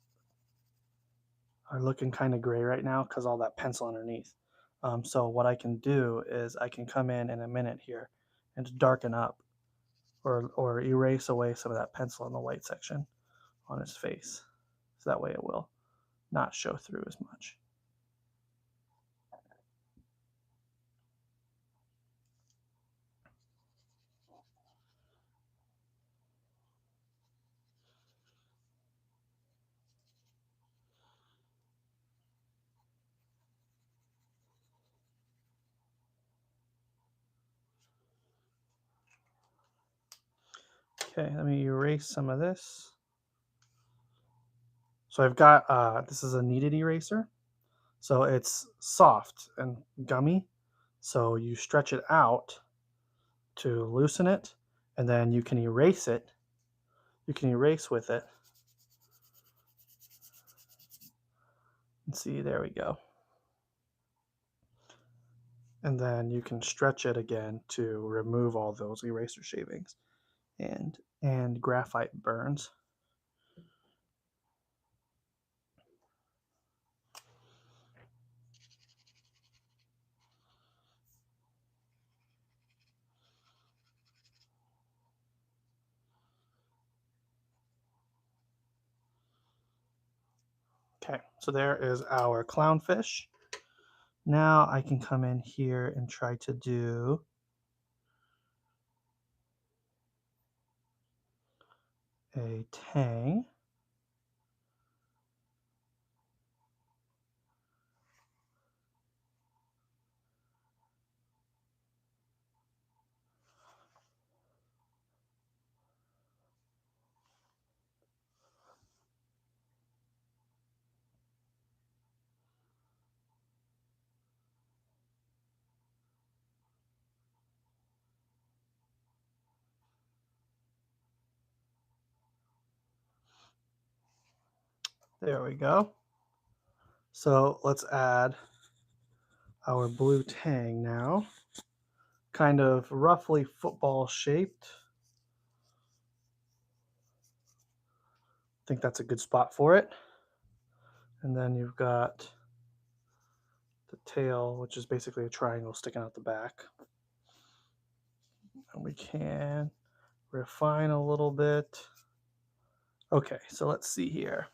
are looking kind of gray right now because all that pencil underneath. So what I can do is I can come in a minute here and darken up or erase away some of that pencil in the white section on his face. So that way it will not show through as much. Okay, let me erase some of this. So I've got, this is a kneaded eraser. So it's soft and gummy. So you stretch it out to loosen it, and then you can erase it. You can erase with it. And see, there we go. And then you can stretch it again to remove all those eraser shavings and graphite burns. Okay, so there is our clownfish. Now I can come in here and try to do a tang. There we go. So let's add our blue tang now. Kind of roughly football shaped. I think that's a good spot for it. And then you've got the tail, which is basically a triangle sticking out the back. And we can refine a little bit. Okay, so let's see here.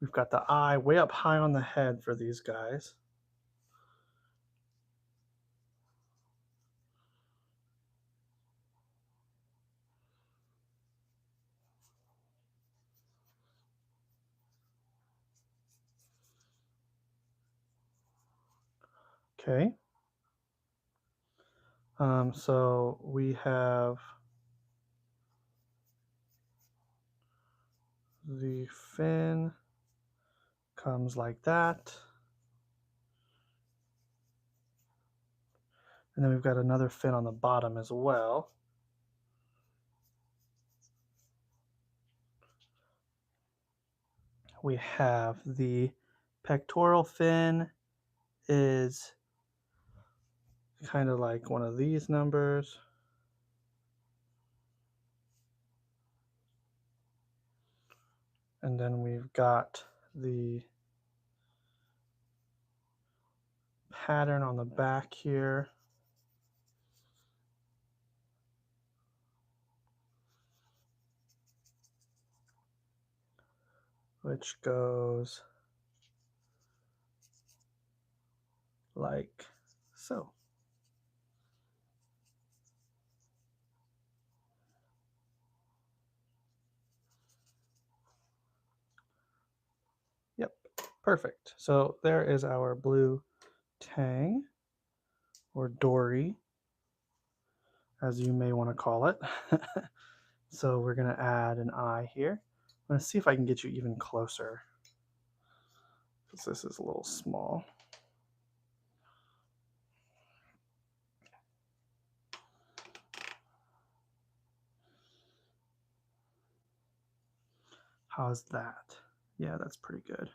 We've got the eye way up high on the head for these guys. Okay. So we have the fin comes like that. And then we've got another fin on the bottom as well. We have the pectoral fin is kind of like one of these numbers. And then we've got the pattern on the back here. Which goes like so. Yep, perfect. So there is our blue tang, or dory, as you may want to call it. So we're going to add an eye here. I'm going to see if I can get you even closer, because this is a little small. How's that? Yeah, that's pretty good.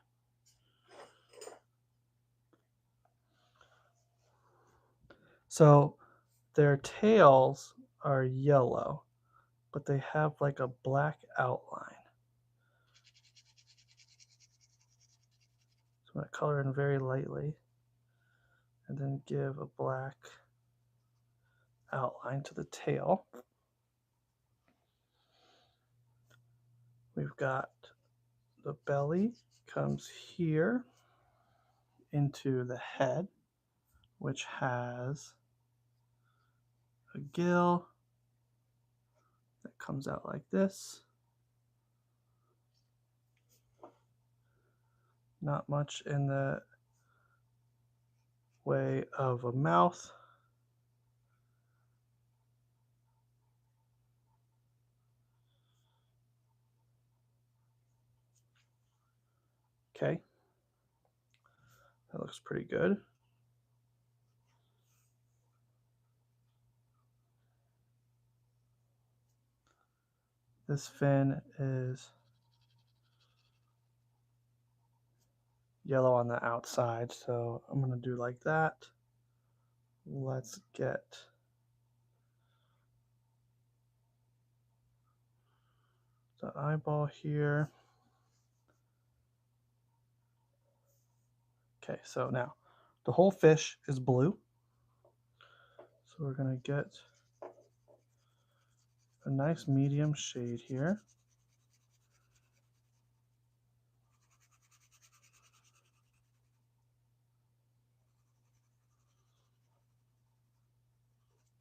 So their tails are yellow, but they have like a black outline. So I'm going to color in very lightly and then give a black outline to the tail. We've got the belly comes here into the head, which has a gill that comes out like this. Not much in the way of a mouth. Okay, that looks pretty good. This fin is yellow on the outside. So I'm going to do like that. Let's get the eyeball here. Okay, so now the whole fish is blue. So we're going to get a nice medium shade here.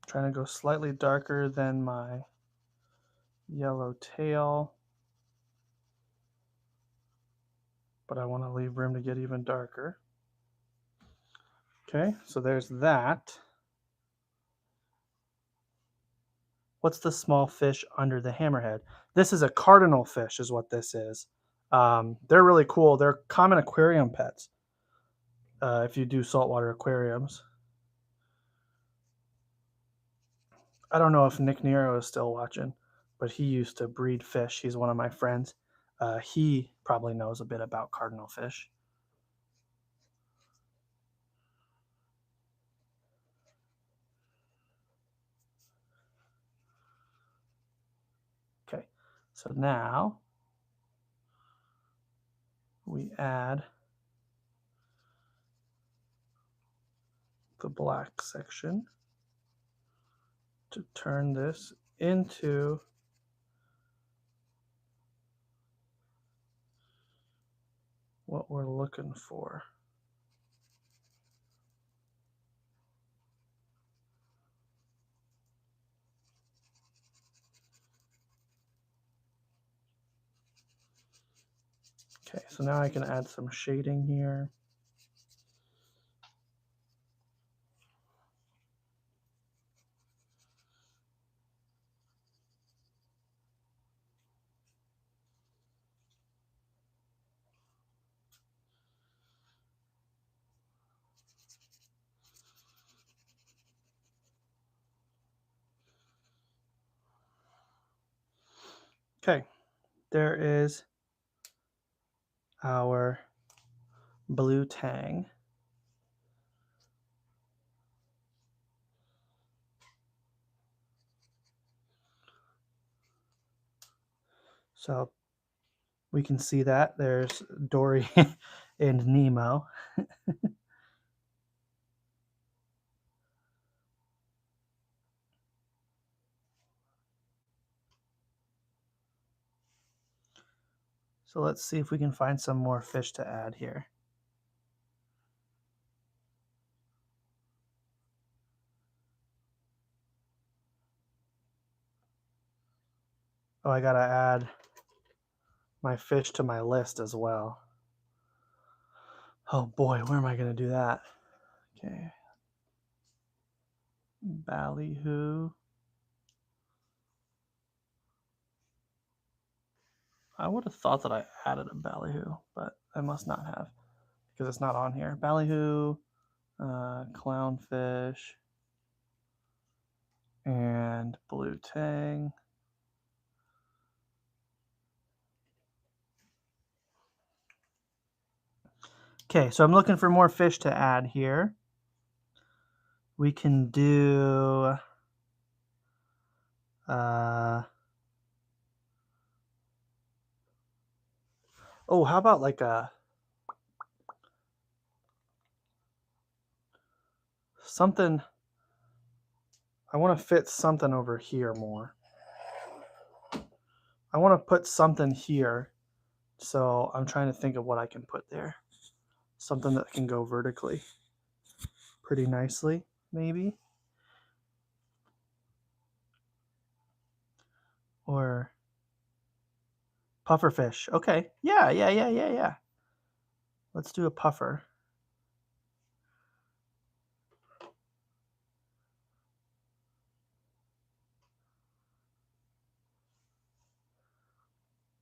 Trying to go slightly darker than my yellow tail, but I want to leave room to get even darker. Okay, so there's that. What's the small fish under the hammerhead? This is a cardinal fish is what this is. They're really cool. They're common aquarium pets if you do saltwater aquariums. I don't know if Nick Nero is still watching, but he used to breed fish. He's one of my friends. He probably knows a bit about cardinal fish. Okay, so now we add the black section to turn this into what we're looking for. Okay, so now I can add some shading here. Okay, there is our blue tang. So we can see that there's Dory and Nemo. So let's see if we can find some more fish to add here. Oh, I gotta add my fish to my list as well. Oh boy, where am I gonna do that? Okay. Ballyhoo. I would have thought that I added a ballyhoo, but I must not have because it's not on here. Ballyhoo, clownfish, and blue tang. Okay, so I'm looking for more fish to add here. We can do oh, how about like a something? I want to fit something over here more. I want to put something here. So I'm trying to think of what I can put there. Something that can go vertically pretty nicely, maybe. Or pufferfish. Okay. Yeah. Let's do a puffer.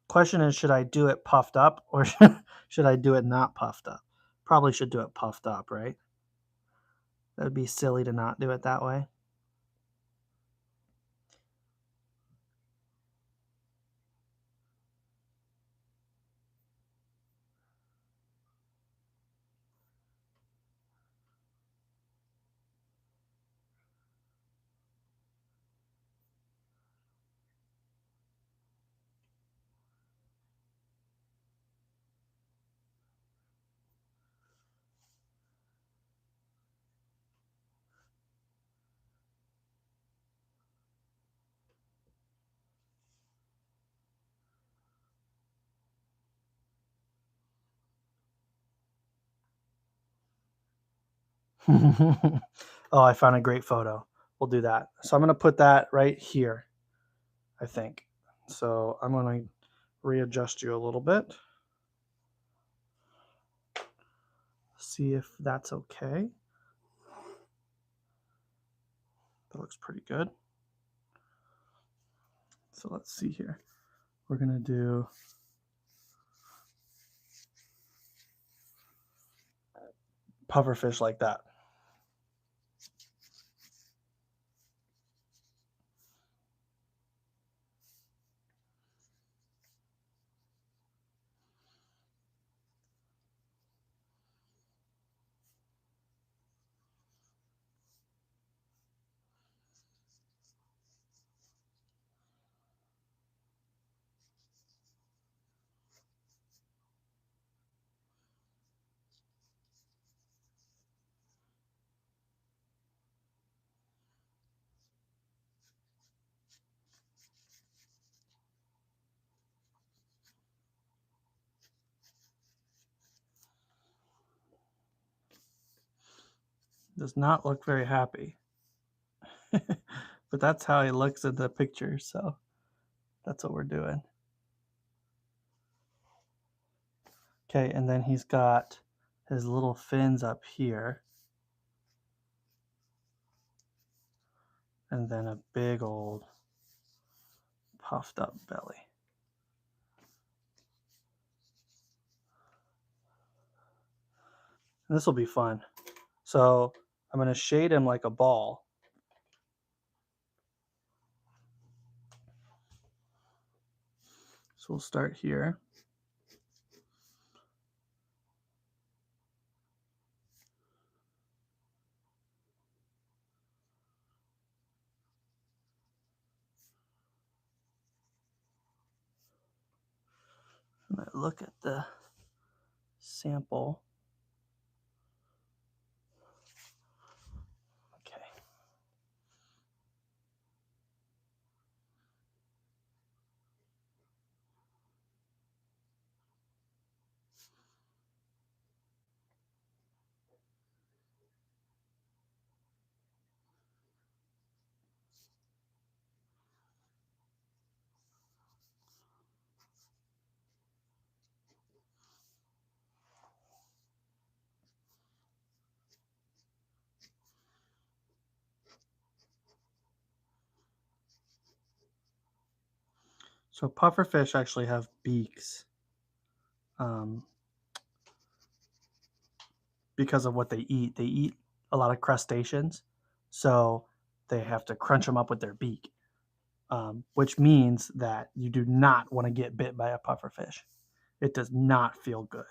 Question is, should I do it puffed up or should I do it not puffed up? Probably should do it puffed up, right? That would be silly to not do it that way. Oh, I found a great photo. We'll do that. So I'm going to put that right here, I think. So I'm going to readjust you a little bit. See if that's okay. That looks pretty good. So let's see here. We're going to do pufferfish like that. Does not look very happy. But that's how he looks in the picture, so that's what we're doing. Okay, and then he's got his little fins up here. And then a big old puffed up belly. And this will be fun. So I'm going to shade him like a ball. So we'll start here. And I look at the sample. Okay. So pufferfish actually have beaks because of what they eat. They eat a lot of crustaceans, so they have to crunch them up with their beak, which means that you do not want to get bit by a pufferfish. It does not feel good.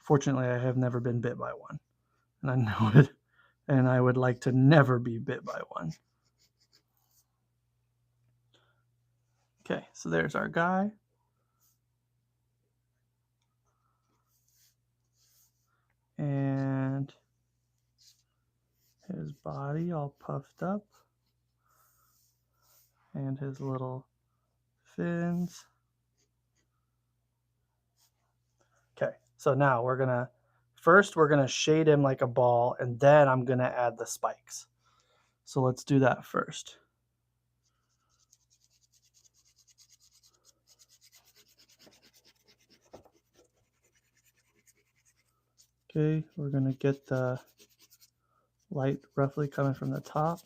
Fortunately, I have never been bit by one, and I know it, and I would like to never be bit by one. Okay, so there's our guy. And his body all puffed up. And his little fins. Okay, so now we're gonna shade him like a ball, and then I'm gonna add the spikes. So let's do that first. Okay, we're gonna get the light roughly coming from the top.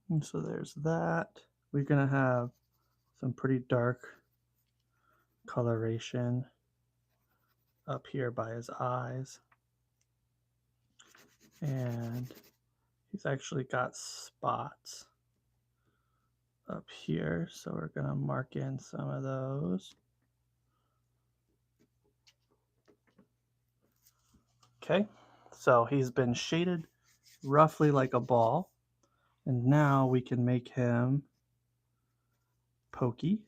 And so there's that. We're gonna have some pretty dark coloration up here by his eyes. And he's actually got spots up here, so we're gonna mark in some of those. Okay, so he's been shaded roughly like a ball, and now we can make him pokey.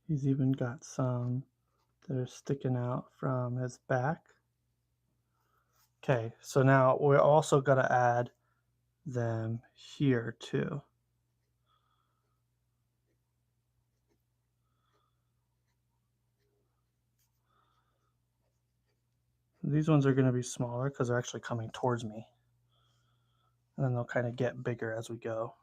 He's even got some that are sticking out from his back. Okay, so now we're also gonna add them here too. These ones are gonna be smaller because they're actually coming towards me. And then they'll kind of get bigger as we go.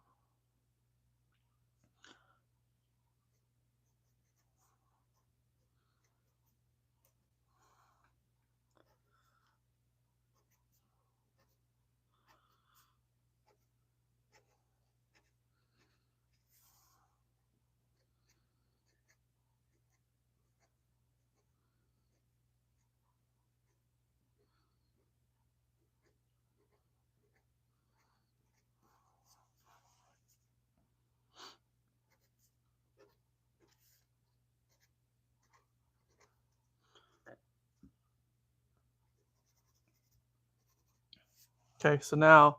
Okay, so now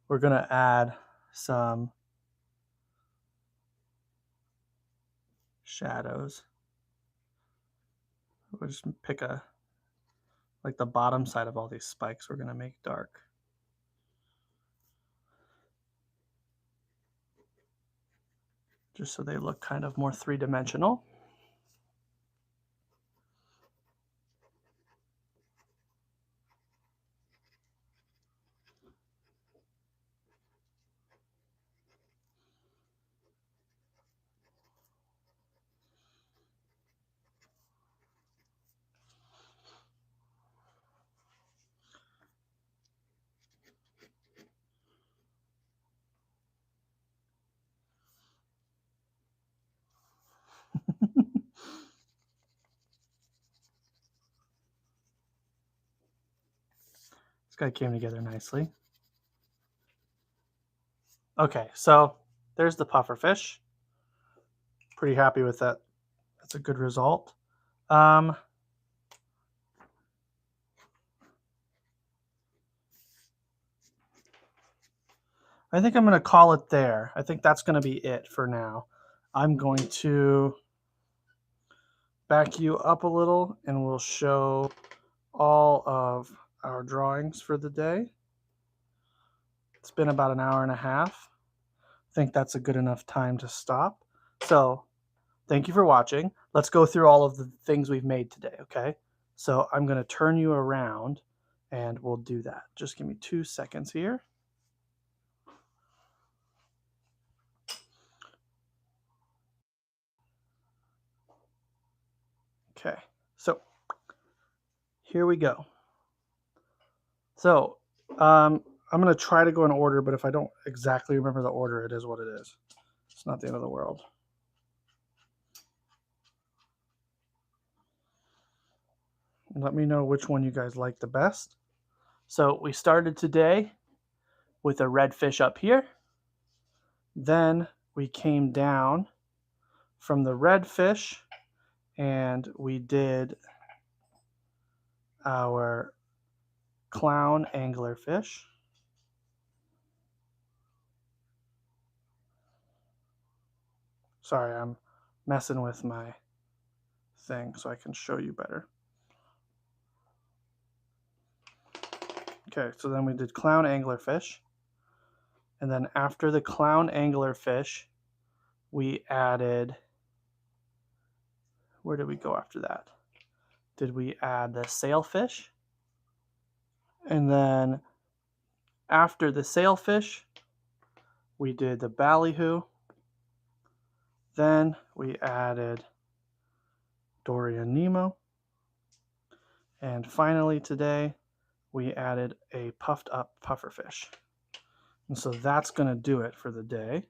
we're gonna add some shadows. We'll just pick like the bottom side of all these spikes we're gonna make dark. Just so they look kind of more three-dimensional. This guy came together nicely. Okay, so there's the pufferfish. Pretty happy with that. That's a good result. I think I'm going to call it there. I think that's going to be it for now. I'm going to back you up a little and we'll show all of our drawings for the day. It's been about an hour and a half. I think that's a good enough time to stop. So thank you for watching. Let's go through all of the things we've made today, okay? So I'm going to turn you around and we'll do that. Just give me 2 seconds here. Okay, so here we go. So I'm going to try to go in order, but if I don't exactly remember the order, it is what it is. It's not the end of the world. Let me know which one you guys like the best. So we started today with a red fish up here. Then we came down from the red fish and we did our clown anglerfish. Sorry, I'm messing with my thing so I can show you better. Okay, so then we did clown anglerfish. And then after the clown anglerfish, we added, where did we go after that? Did we add the sailfish? And then after the sailfish, we did the ballyhoo. Then we added Dory and Nemo. And finally today, we added a puffed up pufferfish. And so that's going to do it for the day.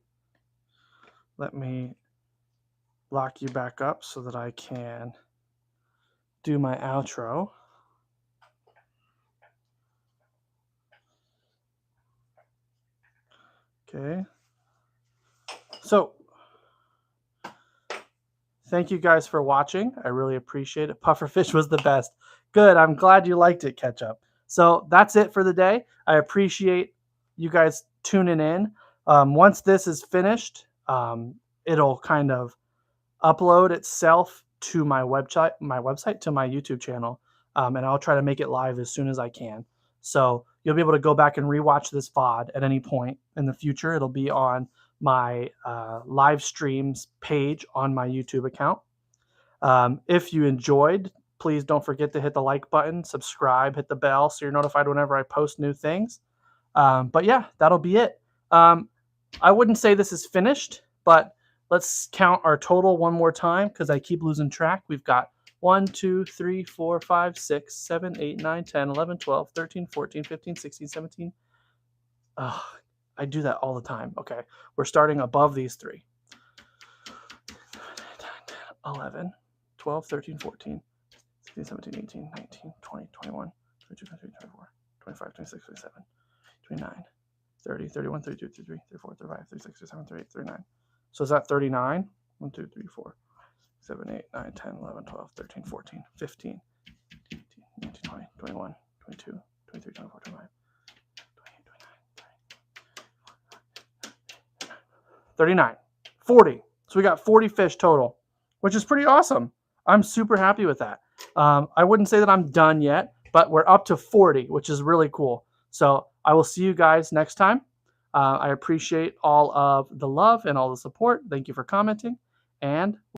Let me lock you back up so that I can do my outro. Okay. So thank you guys for watching. I really appreciate it. Pufferfish was the best. Good. I'm glad you liked it, Ketchup. So that's it for the day. I appreciate you guys tuning in. Once this is finished, it'll kind of upload itself to my website, to my YouTube channel, and I'll try to make it live as soon as I can. So you'll be able to go back and rewatch this VOD at any point in the future. It'll be on my live streams page on my YouTube account. If you enjoyed, please don't forget to hit the like button, subscribe, hit the bell so you're notified whenever I post new things. But yeah, that'll be it. I wouldn't say this is finished, but let's count our total one more time because I keep losing track. We've got 1, 2, 3, 4, 5, 6, 7, 8, 9, 10, 11, 12, 13, 14, 15, 16, 17. I do that all the time. Okay, we're starting above these three. 11, 12, 13, 14, 16, 17, 18, 19, 20, 21, 22, 23, 24, 25, 26, 27, 29, 30, 31, 32, 33, 34, 35, 36, 37, 38, 39. So is that 39? 1, 2, 3, 4, 7, 8, 9, 10, 11, 12, 13, 14, 15, 18, 19, 20, 21, 22, 23, 24, 25, 39, 40. So we got 40 fish total, which is pretty awesome. I'm super happy with that. I wouldn't say that I'm done yet, but we're up to 40, which is really cool. So I will see you guys next time. I appreciate all of the love and all the support. Thank you for commenting, and